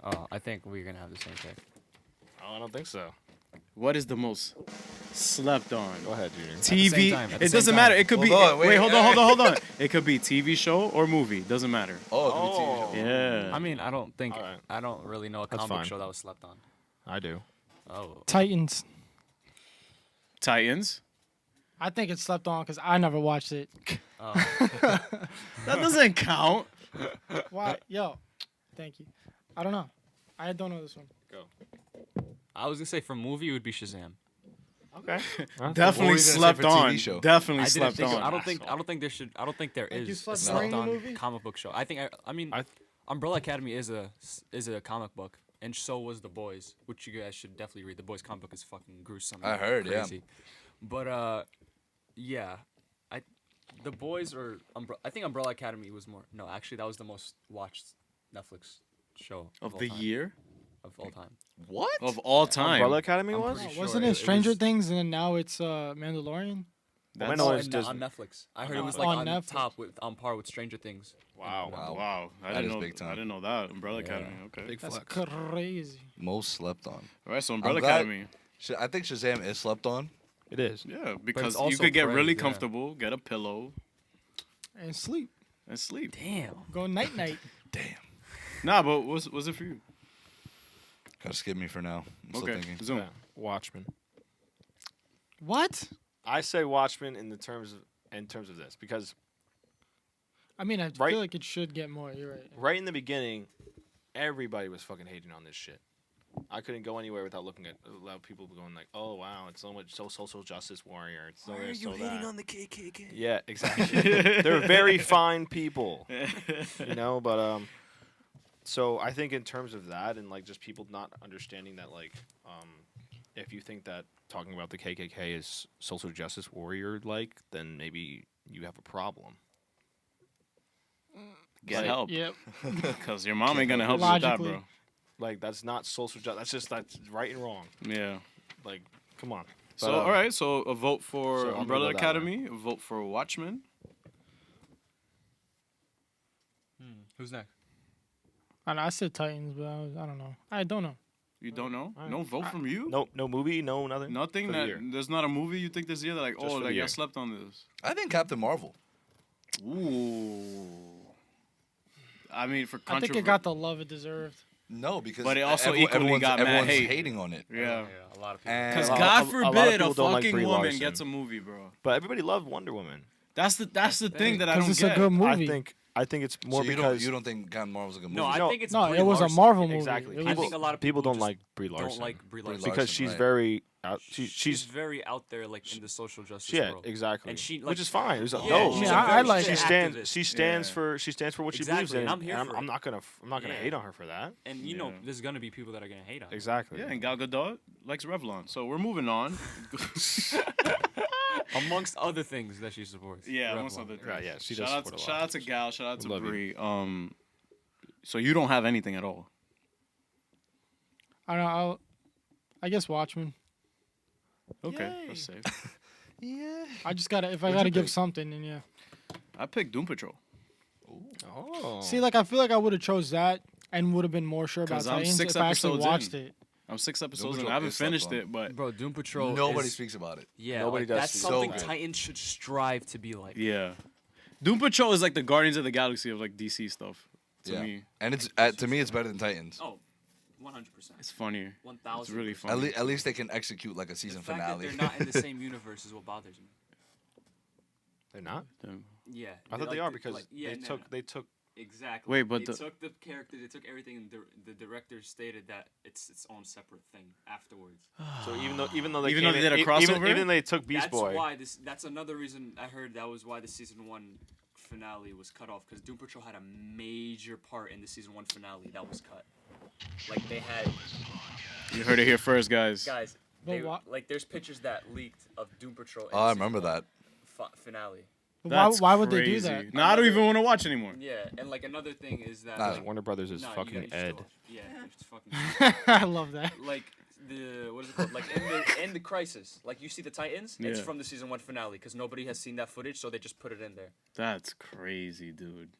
Oh, I think we're gonna have the same pick. Oh, I don't think so. What is the most slept on? Go ahead, Junior. TV. time, at the It same doesn't time. matter. It could be. Hold on, wait, wait, hold on. It could be TV show or movie. Doesn't matter. Oh, it could be TV show. Yeah. I mean, I don't think Alright. I don't really know a That's comic fine. show that was slept on. I do. Oh, Titans. Titans. I think it's slept on because I never watched it. That doesn't count. Why? Yo, thank you. I don't know. I don't know this one. I was gonna say for movie it would be Shazam. Okay. What were Definitely you gonna say slept for TV on. show? Definitely I didn't slept think. on. I don't think there should. I don't think there Like you is a slept slept during the on movie? comic book show. I think. I mean, Umbrella Academy is a comic book, and so was The Boys, which you guys should definitely read. The Boys comic book is fucking gruesome. I and heard, yeah. crazy. But yeah, The Boys or I think Umbrella Academy was more. No, actually, that was the most watched Netflix show Of all the time. year? Of all time. What? Of all time. Umbrella Academy I'm was? pretty sure Wasn't it it Stranger was- Things and then now it's Mandalorian? Well, I Oh, know it's and Disney. on Netflix. I heard it was On like on Netflix. top on par with Stranger Things. Wow. Wow. I That didn't is know. big time. I didn't know that. Umbrella Academy. Okay. Big That's flex. crazy. Most slept on. All right. So Umbrella glad- Academy. I think Shazam is slept on. It is. Yeah, because you also could get praise, really yeah. comfortable, get a pillow, And sleep. and sleep. Damn. Go night night. Nah, but was it for you? Gotta skip me for now. I'm still Okay. thinking. Zoom. Yeah. Watchmen. What? I say Watchmen in terms of this because I mean, I Right. feel like it should get more. You're right. right in the beginning, everybody was fucking hating on this shit. I couldn't go anywhere without looking at a lot of people going like, "Oh wow, it's so much so social justice warrior." It's so this, so that. the KKK? Yeah, exactly. They're very fine people, you know. But So I think in terms of that and like just people not understanding that like if you think that talking about the KKK is social justice warrior like, then maybe you have a problem. Get Like- help. Yep. Because your mom ain't gonna help you with that, Logically. bro. Like that's not social justice. That's right and wrong. Yeah. Like, come on. So But, all right, so a vote for so I'm gonna Umbrella go that way. Academy, a vote for Watchmen. Who's next? I said Titans, but I don't know. I don't know. You don't know? Alright. No vote from you? No movie, no nothing. Nothing for the that year. there's not a movie you think this year that like, Just oh, for the like I year. slept on this. I think Captain Marvel. Ooh. I mean, for I think controversy. it got the love it deserved. No, because But it also equally got mad everyone's hate. hating on it. Yeah. A lot of people. And Because A lot- God a lot of forbid a people don't like fucking Brie woman Larson. gets a movie, bro. But everybody loved Wonder Woman. That's the thing that I Because don't it's get. a good movie. I think it's more So you because you don't think Captain Marvel's a good movie? No, I No, think it's No, Brie it was a Larson. Marvel movie. Exactly. It I was- think a lot of people don't just like Brie Larson. Don't like Brie Larson. Larson. because she's right. very out. she's She's very out there, like in the social justice yeah, world. exactly. And she, which like- is fine. It's, Yeah, no, she's she's a a I very- like she it. stands. Activist. She stands Yeah. for what she Exactly, believes in. and I'm here for I'm it. not gonna Yeah. hate on her for that. And you know, there's gonna be people that are gonna hate on her. Exactly. Yeah, and Gal Gadot likes Revlon. So we're moving on. Amongst other things that she supports. Yeah, Revlon. almost other things. Right, yeah, she shout does out, support a lot shout of out to things. Gal. Shout out to Love you. Brie. So you don't have anything at all. I don't know. I guess Watchmen. Okay, Yay. that's safe. I just gotta if I What'd gotta you give pick? something, then yeah. I picked Doom Patrol. Oh. See, like I feel like I would have chose that and would have been more sure about 'Cause I'm Titans 6 if I actually episodes watched in. it. I'm 6 episodes in. Patrol I haven't is slept finished on. it, but Bro, Doom Patrol. Nobody is, speaks about it. Yeah, Nobody like, does that's speak something about it. Titans should strive to be like. yeah. Doom Patrol is like the Guardians of the Galaxy of like DC stuff to Yeah. me. And it's to me it's better than Titans. Oh, 100%. It's funnier. 1,000. It's really funny. At least they can execute like a season The fact finale. that they're not in the same universe is what bothers me. They're not. Yeah. I thought they like, are because yeah, they no, took no. they took. Exactly. Wait, but they the- took the character, they took everything, and the director stated that it's its own separate thing afterwards. So even though they Even though came they did a in- crossover? even they took Beast That's Boy. why this. That's another reason I heard that was why the season 1 finale was cut off, because Doom Patrol had a major part in the season 1 finale that was cut. Like they had You heard it here first, guys. guys. But They, why- like there's pictures that leaked of Doom Patrol. in Oh, the I season remember 1 that. finale. But That's why would they do crazy. that? No, I don't even want to watch anymore. Yeah, and like another thing is that Nah, like, Warner Brothers is nah, you fucking gotta- you should Ed. watch- Yeah, it's fucking. I love that. Like the what is it called? Like in the Crisis, like you see the Titans, it's Yeah. from the season 1 finale because nobody has seen that footage, so they just put it in there. That's crazy, dude.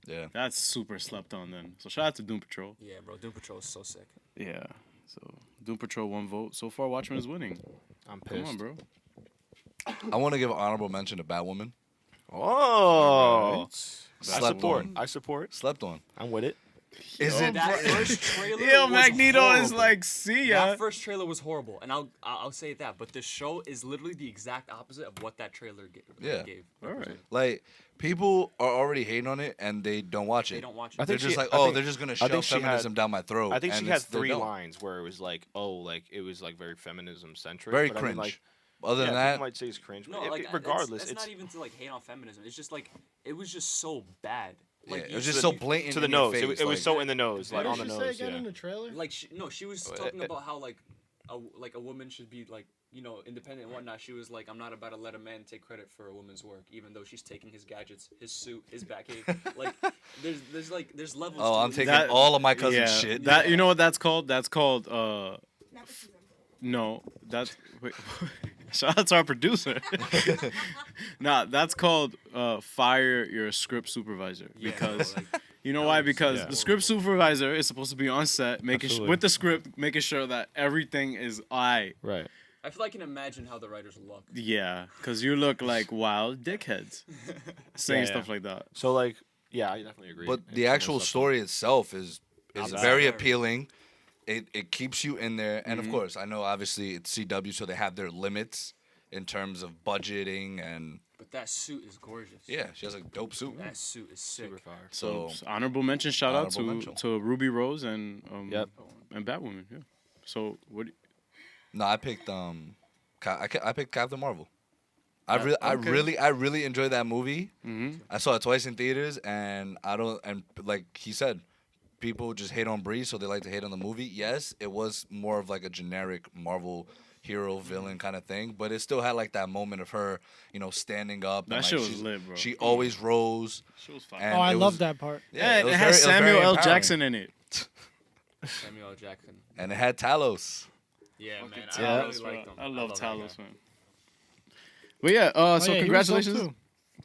Yeah. That's super slept on then. So shout out to Doom Patrol. Yeah, bro, Doom Patrol is so sick. Yeah. So Doom Patrol 1 vote. So far, Watchmen is winning. I'm Come pissed. on, bro. I want to give an honorable mention to Batwoman. Oh, I Slept support. on. I support. Slept on. I'm with it. Is it? That first trailer. Yo, was Magneto is horrible. like, see ya. That first trailer was horrible, and I'll say that. But the show is literally the exact opposite of what that trailer Yeah. gave. All right. represented. Like people are already hating on it and they don't watch it. They don't watch I it. They're think just she- like, I oh, think- they're just gonna I shove think she had- feminism down my throat. I think and she had it's- they 3 don't. lines where it was like, oh, like it was like very feminism centric. Very but I cringe. mean, like, Other than yeah, that, people might say it's cringe. No, but like regardless, it's not even to like hate on feminism. It's just like it was just so bad. Like yeah, it you was should- just so blatant to the in your nose. face, It was like- so in the nose, What like did on the she say nose. again Yeah. in the trailer? Like she was talking about how like a woman should be like independent and whatnot. She was like, I'm not about to let a man take credit for a woman's work, even though she's taking his gadgets, his suit, his back ache. Like there's levels. oh, to I'm it. taking That- all of my cousin's yeah, shit. That you know what that's called? That's called no. That's wait, shout out to our producer. Nah, that's called fire your script supervisor Yeah, because like, you know why? Because yeah. the script supervisor is supposed to be on set, making Absolutely. with the script, making sure that everything is Right. I feel I can imagine how the writers look. Yeah, because you look like wild dickheads saying Yeah, stuff yeah. like that. So like, yeah, I definitely agree. But in the some of actual stuff. story itself is Not bad. very Very. appealing. It keeps you in there, and Mhm. of course, I know obviously it's CW, so they have their limits in terms of budgeting and But that suit is gorgeous. yeah, she has a dope suit. That suit is sick. super fire. So So honorable mention, shout out Honorable mention. to Ruby Rose and Yep. and Batwoman. Yeah. So what? no, I picked I picked Captain Marvel. I okay. really enjoyed that movie. Mm-hmm. I saw it twice in theaters, and like he said, people just hate on Bree, so they like to hate on the movie. Yes, it was more of like a generic Marvel hero villain kind of thing, but it still had like that moment of her, standing up. That and, like, shit was lit, bro. She always rose. Shit was fire. and Oh, I it love was- that part. Yeah, it, was has very- it was very Samuel L. empowering. Jackson in it. Samuel L. Jackson. And it had Talos. Yeah, man. I Talos, really bro. liked him. I love that Talos, guy. man. But yeah, Oh, so yeah, he was dope, congratulations, too.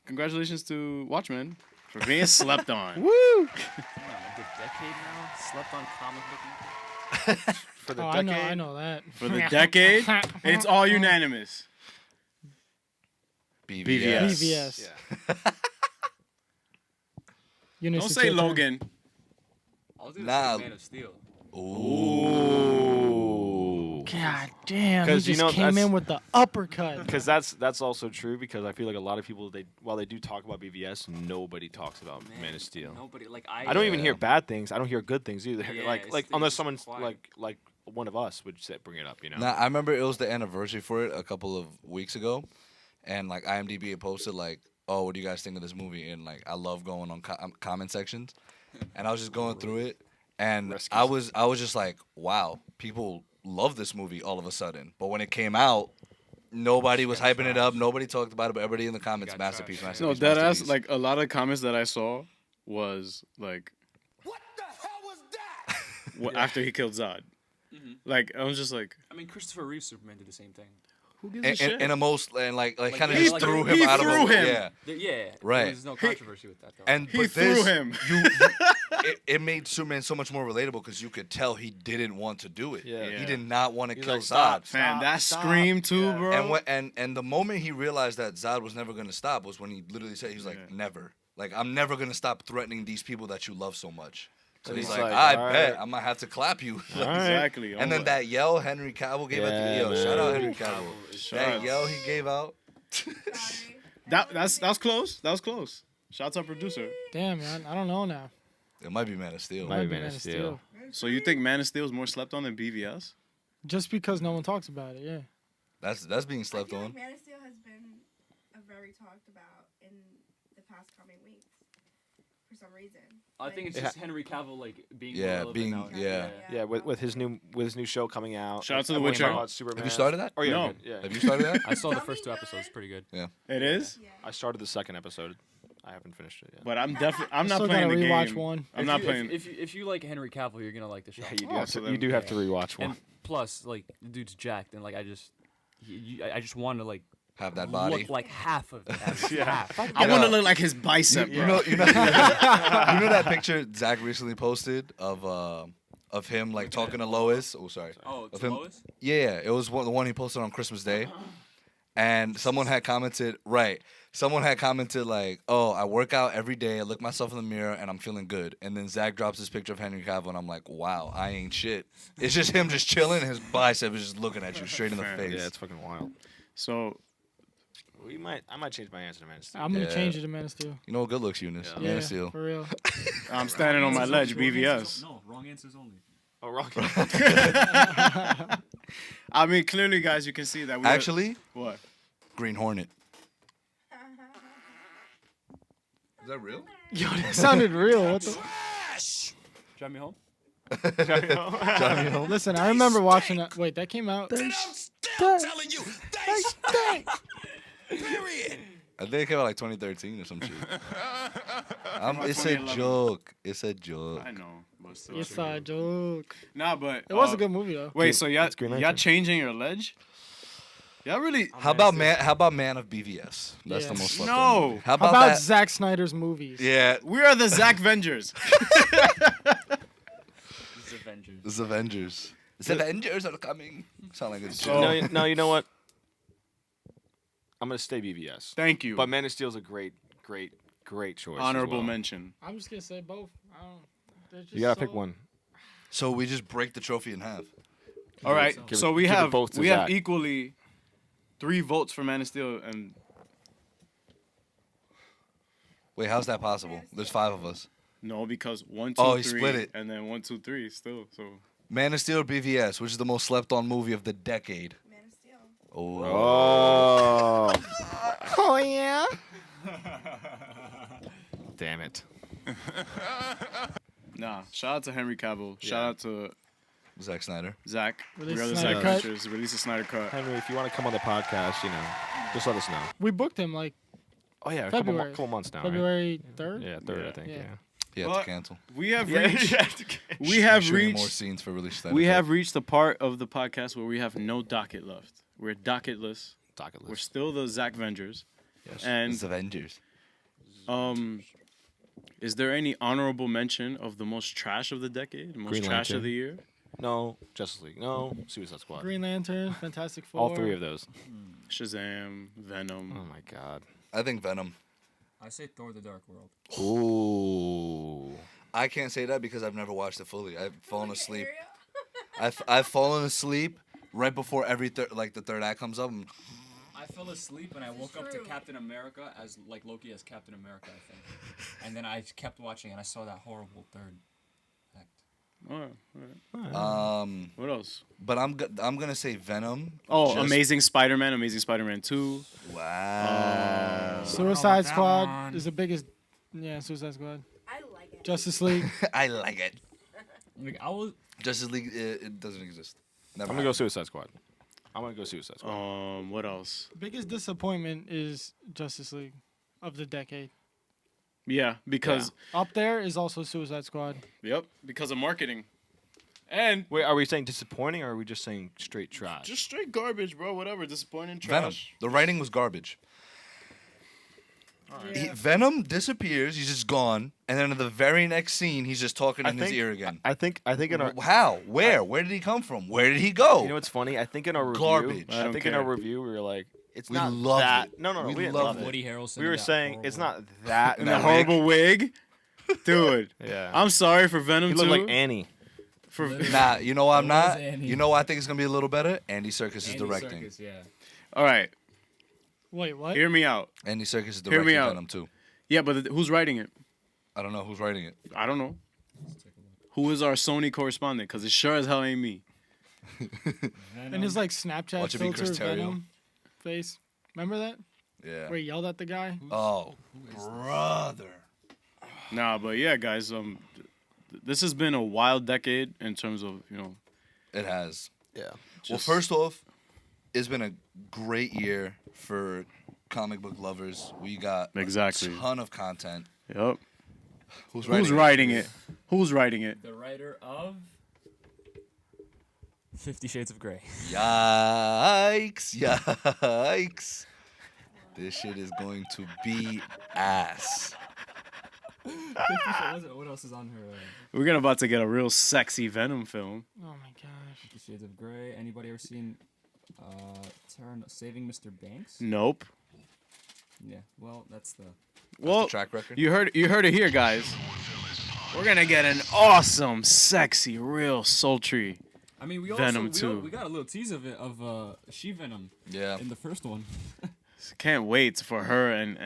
congratulations to Watchmen for being slept on. Woo! A good decade now. Slept on comic book. For the Oh, decade. I know that. For the decade, it's all unanimous. BVS. BVS. Yeah. Eunice, Don't it's say your turn. Logan. I'll do Nah. Man of Steel. Ooh. God damn, he 'Cause, just came that's- in with the uppercut. Because that's also true. Because I feel like a lot of people, while they do talk about BVS, nobody talks about Man of Steel. Nobody like I don't even Yeah. hear bad things. I don't hear good things either. Yeah, like it's unless just someone's quiet. like one of us would bring it up. Nah, I remember it was the anniversary for it a couple of weeks ago, and like IMDb had posted like, "Oh, what do you guys think of this movie?" And like, I love going on comment sections, and I was just going through it, and I was just like, "Wow, people love this movie all of a sudden." But when it came out, nobody was hyping it up. Nobody talked about it. But everybody in the comments, got masterpiece, trashed. No, masterpiece, that ass. masterpiece. Like a lot of comments that I saw was like, What the hell was that? after he killed Zod. Like I was just like, I mean, Christopher Reeve Superman did the same thing. who gives a and, shit? and a most and like kind of he just threw him he out threw of a, him. yeah. Yeah, Right. There's no controversy with that though. And He but threw this, him. It made Superman so much more relatable because you could tell he didn't want to do it. Yeah. He did not want to He's kill like, Zod. "Stop, Man, that stop." scream too, bro. And and the moment he realized that Zod was never gonna stop was when he literally said he was like, Yeah. never. Like I'm never gonna stop threatening these people that you love so much. So And he's he's like, like, I "All bet right." I might have to clap you. Exactly. And then that yell Henry Cavill gave at the Yeah, yo, shout out man. Henry Cavill. Shout That out. yell he gave out. Sorry. that was close. That was close. Shouts out producer. Damn, man, I don't know now. It might be Man of Steel. Might be Might Man of Steel. So you think Man of Steel is more slept on than BVS? Just because no one talks about it, yeah. That's being slept I feel on. like Man of Steel has been a very talked about in the past coming weeks for some reason. I think it's Yeah. just Henry Cavill like being Yeah, relevant being- now. yeah. Yeah, with his new show coming out. Shout out to The everyone Witcher. talking about Superman. Have you started that? Oh yeah, No. good, yeah. Have you started that? I saw the Something first 2 good. episodes. Pretty good. It is, Yeah. I started the second episode. I haven't finished it yet. but I'm not Still playing gotta the rewatch game. one. I'm not playing. If you like Henry Cavill, you're gonna like the show. Yeah, you do Oh, have so to. then- You do have to rewatch one. And plus, like the dude's jacked, and like I just want to like Have that body. look like half of that. Yeah. Half. I You want to know- look like his bicep. You bro. know, you know that picture Zach recently posted of him like talking to Lois. Oh, sorry. Oh, Of to him- Lois? Yeah, it was the one he posted on Christmas Day, and someone had commented. Right, someone had commented like, "Oh, I work out every day. I look myself in the mirror, and I'm feeling good." And then Zach drops this picture of Henry Cavill, and I'm like, "Wow, I ain't shit." It's just him just chilling. And his bicep is just looking at you straight in the Fair. face. Yeah, it's fucking wild. So I might change my answer to Man of Steel. I'm gonna Yeah. change it to Man of Steel. You know what good looks, Eunice. Yeah. Man Yeah, of Steel. for real. I'm standing on my ledge. BVS. No, wrong answers only. Oh, wrong. I mean, clearly, guys, you can see that. Actually, What? Green Hornet. Is that real? Yo, that sounded real. What the? Drive me home. Johnny Holmes? Listen, I remember watching that. Wait, that came out. I'm still telling you, they stink. Period. I think it came out like 2013 or some shit. It's a 2011. joke. It's a joke. I know, but still. It's a joke. Nah, but It was a good movie though. Wait, so y'all It's Green y'all Lantern. changing your ledge? Y'all really? How about Man of BVS? That's Yeah. the most slept No. on movie. How How about about that? Zack Snyder's movies? Yeah, We are the Zackvengers. This is Avengers. the Avengers. The Avengers are coming. Sound like a So- joke. No, you know what? I'm gonna stay BVS. Thank you. But Man of Steel's a great choice. as Honorable well. mention. I'm just gonna say both. I don't. they're just You gotta so- pick one. So we just break the trophy in half. All right, Give so it- we give it have both to we have Zach. equally 3 votes for Man of Steel and Wait, how's that possible? There's 5 of us. no, because 1, 2, Oh, he 3, split it. and then 1, 2, 3 still. So Man of Steel or BVS, which is the most slept on movie of the decade? Man of Steel. Oh. Oh, Oh yeah. damn it. Nah. Shout out to Henry Cavill. Shout out to Zack Snyder. Zach. Release Real a Zack Snyder cut. Ventures. Release a Snyder cut. Henry, if you want to come on the podcast, just let us know. We booked him like Oh yeah, February. a couple months now. Right? February 3rd. Yeah, third, Yeah. I think. Yeah. Yeah. He had But- to cancel. We have Yeah, reached. you have to We have Shooting more reached. scenes for release. Snyder We Cut. have reached the part of the podcast where we have no docket left. We're docketless. Docket We're list. still the Zackvengers. Yes. And It's Avengers. is there any honorable mention of the most trash of the decade, the most Green trash Lantern. of the year? No, Justice League. No, Suicide Squad. Green Lantern, Fantastic Four. All three of those. Shazam, Venom. Oh my god. I think Venom. I say Thor: The Dark World. Ooh. I can't say that because I've never watched it fully. I've fallen asleep. I've fallen asleep right before the third act comes up. And I fell asleep and I woke up to Captain America as like Loki as Captain America, I think. And then I kept watching and I saw that horrible third act. What else? but I'm gonna say Venom. Oh, just- Amazing Spider-Man, Amazing Spider-Man 2. Wow. Suicide that Squad one. is the biggest. Yeah, Suicide Squad. I like it. Justice League. I like it. Like, I was Justice League, it doesn't exist. Never. I'm gonna go Suicide Squad. I'm gonna go Suicide Squad. What else? Biggest disappointment is Justice League of the decade. Yeah, because Up there is also Suicide Squad. yep, because of marketing. And Wait, are we saying disappointing or are we just saying straight trash? just straight garbage, bro. Whatever, disappointing, Venom. trash. The writing was garbage. Venom disappears. He's just gone, and then in the very next scene, he's just talking in his ear again. I think in our How? Where? Where did he come from? Where did he go? you know what's funny? I think in our review, Garbage. I I don't think in our care. review we were like, it's We not loved that. it. No, we We didn't loved love it. it. Woody Harrelson. We were in that saying it's horrible- not that. And that that horrible wig. Dude, Yeah. I'm sorry for Venom He too. looked like Annie. for Nah, you know what I'm It not. was Andy. You know what I think is gonna be a little better. Andy Serkis is Andy directing. Serkis, yeah. All right, Wait, what? hear me out. Andy Serkis is Hear me directing out. Venom too. Yeah, but who's writing it? I don't know who's writing it. I don't know. Who is our Sony correspondent? Because it sure as hell ain't me. And his like Snapchat Watch it be filter Chris Terrio. Venom face. Remember that? Yeah. Where he yelled at the guy? Oh, brother. Nah, but yeah, guys. This has been a wild decade in terms of It has. Yeah. Well, Just- first off, it's been a great year for comic book lovers. We got Exactly. a ton of content. Yep. Who's Who's writing it? Who's writing it? The writer of 50 Shades of Grey. Yikes! Yikes! This shit is going to be ass. What else is on her? We're about to get a real sexy Venom film. Oh my gosh. 50 Shades of Grey. Anybody ever seen Saving Mr. Banks? Nope. Yeah. Well, that's the. Well, track record. you heard it here, guys. We're gonna get an awesome, sexy, real sultry. I mean, we Venom also 2. we got a little tease of it of She Venom Yeah. in the first one. Can't wait for her and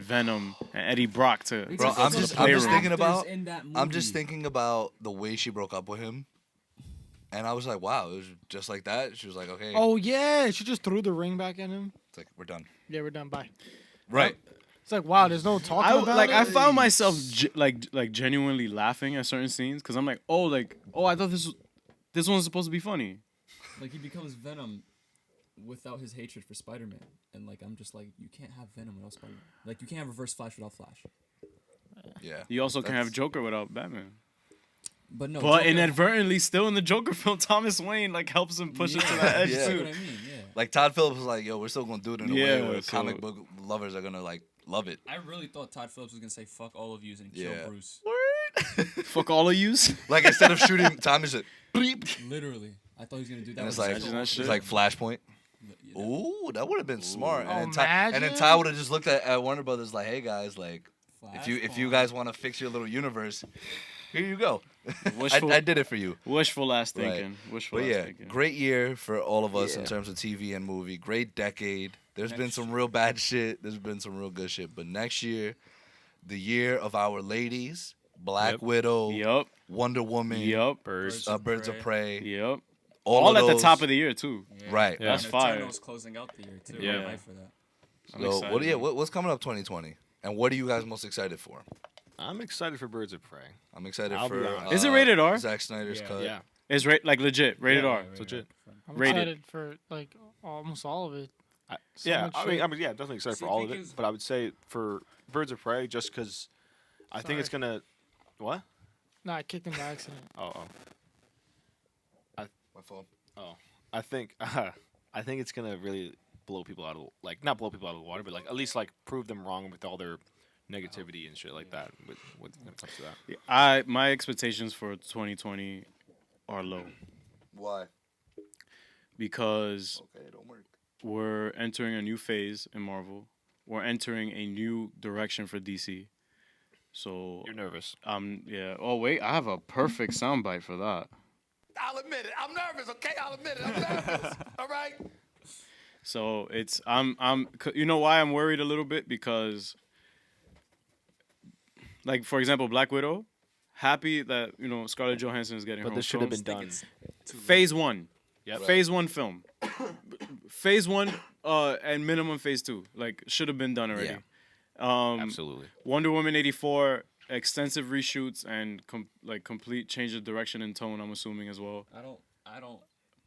Venom and Eddie Brock to. Bro, to go I'm to the just playroom. thinking about. Actors in that I'm just movie. thinking about the way she broke up with him, and I was like, wow, it was just like that. She was like, okay, Oh yeah, she just threw the ring back at him. it's like we're done. Yeah, we're done. Bye. Right. It's like wow, there's no talking about it. I found myself genuinely laughing at certain scenes because I'm like, I thought this one was supposed to be funny. Like he becomes Venom without his hatred for Spider-Man, and like I'm just like, you can't have Venom without Spider-Man. Like you can't have Reverse Flash without Flash. Yeah. You also can have That's- Joker without Batman. But no. But Joker- inadvertently, still in the Joker film, Thomas Wayne helps him push it to that edge Yeah. That's too. what I mean. Yeah. Like Todd Phillips was like, yo, we're still gonna do it in a Yeah, way where so- comic book lovers are gonna love it. I really thought Todd Phillips was gonna say "fuck all of yous" and kill Yeah. Bruce. Fuck all of yous. Like instead of shooting Thomas, it bleep, Literally, I thought he was gonna do that. and it's with like his Imagine that soul. shit. it's like Flashpoint. Yeah, Ooh, that would have been smart. Oh, And then imagine. Ty would have just looked at Warner Brothers like, hey guys, like if you Flashpoint. guys want to fix your little universe, here you go. Wishful- I did it for you. Wishful ass Right. thinking. Wishful But ass yeah, thinking. great year for all of us in Yeah. terms of TV and movie. Great decade. There's been Next- some real bad shit. There's been some real good shit. But next year, the year of our ladies, Black Yep. Widow, Yup. Wonder Woman, Yup. Birds. Birds of Prey. Yup. All All of at the those. top of the year too. Yeah. Right. Yeah. That's And fire. Eternals closing out the year too. Yeah. I'm hyped for that. I'm So excited. what's coming up 2020? And what are you guys most excited for? I'm excited for Birds of Prey. I'm excited I'll be for. honest. Is it rated R? Zack Snyder's cut. Yeah. It's like legit rated R. It's legit. I'm Rated. excited for like almost all of it. So Yeah, much I mean, shit. yeah, definitely excited See, for I all of think it. it's- But I would say for Birds of Prey, just because I think it's gonna. What? Nah, I kicked him by accident. Oh. My phone. Oh. I think it's gonna really blow people out of not blow people out of the water, but like at least like prove them wrong with all their negativity and shit like that. When it comes to that. My expectations for 2020 are low Why? because Okay, don't work. we're entering a new phase in Marvel. We're entering a new direction for DC. So You're nervous. yeah. Oh wait, I have a perfect soundbite for that. I'll admit it. I'm nervous, okay? I'll admit it. I'm nervous. All right? So it's you know why I'm worried a little bit, because like for example Black Widow, happy that Scarlett Johansson is getting But her this own should have film. been done. Phase 1. Yep. Phase 1 film. Phase 1 and minimum phase 2 like should have been done already. Absolutely. Wonder Woman 84 extensive reshoots and complete change of direction and tone, I'm assuming as well. I don't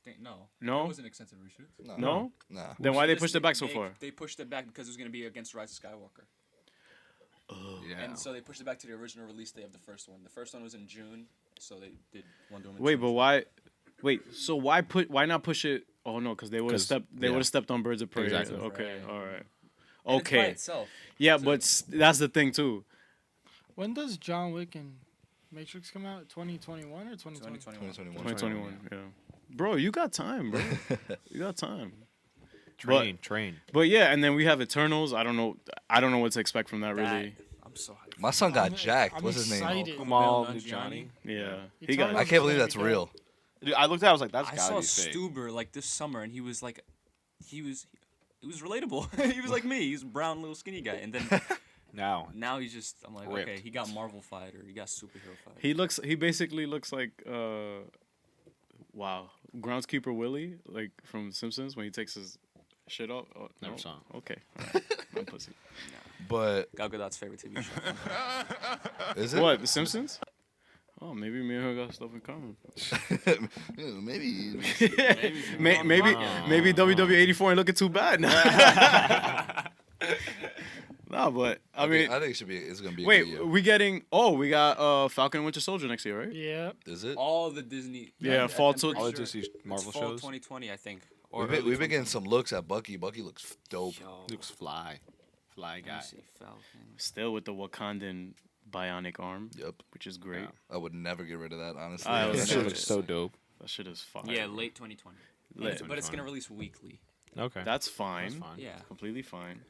think no. No? It was an extensive reshoot. No? Nah. Then why they This pushed it back so they- far? They pushed it back because it was going to be against Rise of Skywalker. Yeah. And so they pushed it back to the original release day of the first one. The first one was in June, so they did Wonder Woman. Wait, 2 but in why? Wait, so why not push it? Oh no, because they would have 'Cause, stepped. They yeah. would have stepped on Birds of Prey. Exactly. Okay. Right. All right. And it's by Okay. itself. Yeah, too. but that's the thing too. When does John Wick and Matrix come out? 2021 or 2020? 2021. 2021. Yeah. Bro, you got time, bro. You got time. Train. But yeah, and then we have Eternals. I don't know what to expect from that, really. I'm so hyped. My son got I'm- jacked. I'm What's his name? excited. Kumail Kumail Nanjiani. Yeah. He Eternals got. I can't believe gonna that's be real. Dude, I looked at it, I was like, that's I gotta saw be fake. Stuber like this summer, and he was relatable. He was like me. He's a brown little skinny guy, and then Now he's just. I'm like, Ripped. okay, he got Marvel fight or he got superhero fight. He basically looks like wow, groundskeeper Willie, like from Simpsons when he takes his shit off. Oh, Never no? saw him. Okay. All right. I'm pussy. But Gal Gadot's favorite TV show. is it? What, The Simpsons? Oh, maybe me and her got stuff in common. Yeah, maybe. Maybe WW84 ain't looking too bad. No, but I mean, I think it should be. It's gonna be. A wait, good year. we got Falcon and Winter Soldier next year, right? Yeah. Is it? All the Disney. Yeah, fall I'm to- pretty all the sure Disney it's Marvel fall shows. 2020, I think. We've been early getting some looks at Bucky. Bucky looks dope. 2020. Yo, Looks fly let me guy. see, Falcon. Still with the Wakandan bionic arm, Yep. which is great. I would never get rid of that, honestly. I That was- shit looks so dope. That shit is fire. Yeah, late 2020. Late But it's gonna release weekly. Okay. That's fine. That's fine. Yeah. Completely fine.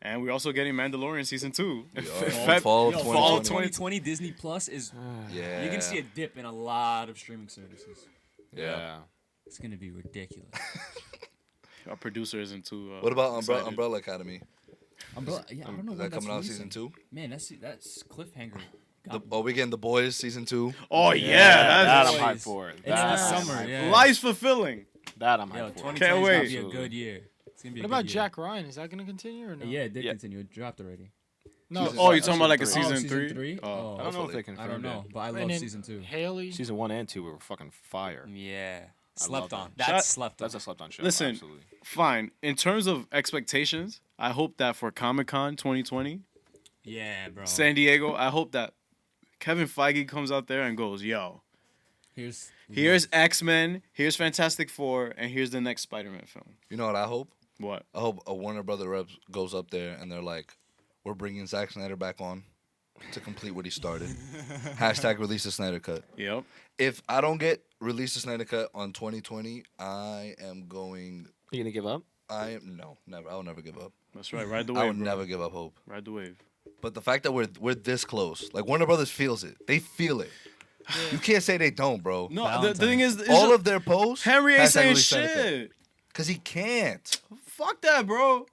And we're also getting Mandalorian season 2. We are. Feb- Fall Yo, 2020. fall 2020 Disney Plus is. Yeah. You can see a dip in a lot of streaming services. Yeah. It's gonna be ridiculous. Our producer isn't too. What about excited. Umbrella Academy? Umbrella, yeah, I don't know Is when that coming out releasing. season 2? Man, that's cliffhanger. We getting The Boys season 2? Oh yeah, That that's I'm hyped for. It's That this I'm summer, hyped yeah. for. life's fulfilling. That I'm Yo, hyped for. 2020 Can't is wait. gonna be a good year. It's gonna be. What a about good Jack Ryan? Is that gonna continue or no? Yeah, it did Yeah. continue. It dropped already. No. Oh, you're talking about like a Season season season 3? three? Oh. I don't know if Hopefully. they I confirmed don't know, it. but I And love then season 2. Haley. Season 1 and 2 were fucking fire. year. Yeah. I Slept love on. that. That's slept on. That's a slept on show. Listen. Absolutely. Fine. In terms of expectations, I hope that for Comic-Con 2020, Yeah, bro. San Diego, I hope that Kevin Feige comes out there and goes, yo, here's X-Men, here's Fantastic Four, and here's the next Spider-Man film. You know what I hope? What? I hope a Warner Brother rep goes up there and they're like, we're bringing Zack Snyder back on to complete what he started. Hashtag release the Snyder Cut. Yep. If I don't get release the Snyder Cut on 2020, I am going. You gonna give up? No, never. I will never give up. That's right. Ride the wave. I will bro. never give up hope. Ride the wave. But the fact that we're this close, like Warner Brothers feels it. They feel it. You can't say they don't, bro. No, the thing is, All of their posts. Henry ain't hashtag saying release Snyder Cut. shit. Cause he can't. Fuck that, bro.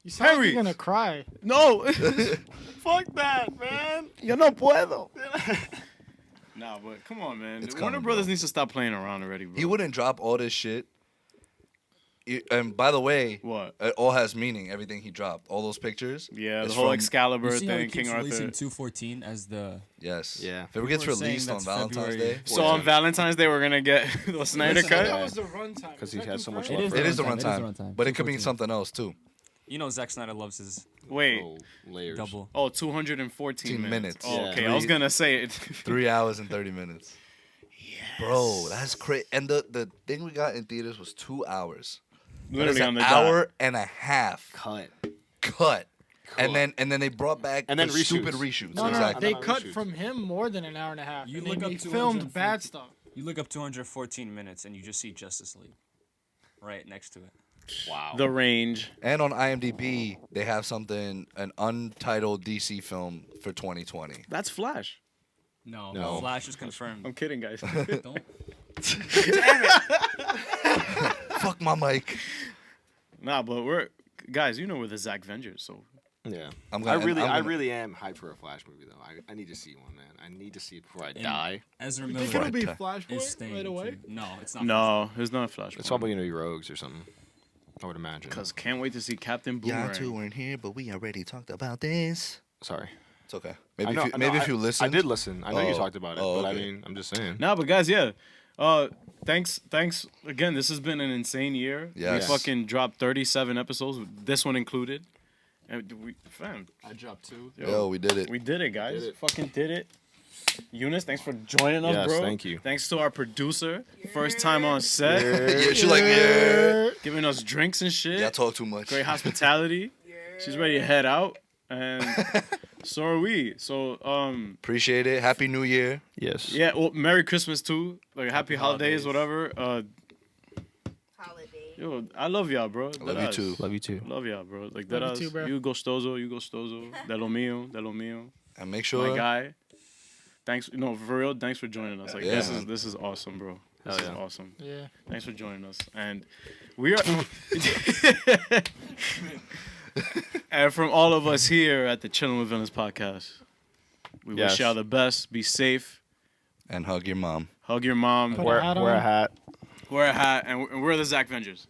You sound like Henry. you're gonna cry. No. Fuck that, man. Yo no puedo. Nah, but come on, man. It's Warner coming, Brothers bro. needs to stop playing around already, bro. He wouldn't drop all this shit And by the way, What? it all has meaning. Everything he dropped, all those pictures. Yeah, the is whole from- Excalibur You see how he thing, keeps King releasing Arthur. 214 as the Yes. Yeah. If it gets People are saying released on that's Valentine's February Day. So on Valentine's Day, we're gonna get the Snyder Listen, I cut. thought it was the runtime. Because Is he that has so much confirmed? love. It is the runtime, it is the runtime, runtime. but it could 214. mean something else too. You know Zack Snyder loves his Wait. Oh, layers. double. Oh, 214 minutes. minutes. Oh, Yeah. okay. I was gonna say it. 3 hours and 30 minutes. Bro, that's crazy. And the thing we got in theaters was 2 hours. Literally That on is the an hour dot. and a half Cut. cut. And then they brought back And then the stupid reshoots. reshoots. No, exactly. they No, cut reshoots. from him more than an hour and a half. You And look they up filmed bad 214. stuff. You look up 214 minutes and you just see Justice League right next to it. Wow. The range. And on IMDb, they have something, an untitled DC film for 2020. That's Flash. No, No. Flash is confirmed. I'm kidding, guys. Don't. Fuck my mic. Nah, but we're guys. You know we're the Zackvengers, so Yeah. I'm I gonna, really, I'm I gonna- really am hyped for a Flash movie though. I need to see one, man. I need to see it before I die. Ezra You Miller think it'll be Right. Flashpoint is staying. right away? too. No, it's not. no, it's not Flash. It's probably gonna be Rogues or something. I would imagine. Because can't wait to see Captain Boomerang. Y'all two weren't here, but we already talked about this. Sorry. It's okay. I Maybe know- if you, I know, maybe if you listen. I did listen. I know you Oh. talked about it, Oh, but I okay. mean, I'm just saying. Nah, but guys, yeah. Thanks again. This has been an insane year. Yes. We fucking dropped 37 episodes, this one included. And fam, I dropped 2. Yo, we did it. we did it, guys. Did it. Fucking did it. Eunice, thanks for joining us, Yes, bro. thank you. Thanks to our producer, first time on set, Yeah, she's like, yeah. giving us drinks and shit. Y'all talk too much. Great hospitality. She's ready to head out, and so are we. So Appreciate it. Happy New Year. Yes. yeah. Well, Merry Christmas too. Like happy holidays, whatever. Holiday. Yo, I love y'all, bro. I love you too. Love you too. Love y'all, bro. Like Love that. you too, bro. You gostoso, you gostoso. De lo mío, de lo mío. And make My sure. guy. Thanks. No, for real. Thanks for joining us. Like Yeah, this man. is awesome, bro. This Hell is yeah. awesome. Yeah. Thanks for joining us. And we are. And from all of us here at the Chillin' with Villains podcast, we wish Yes. y'all the best. Be safe. And hug your mom. Hug your mom. Put Wear a hat a on. hat. Wear a hat. And we're the Zackvengers.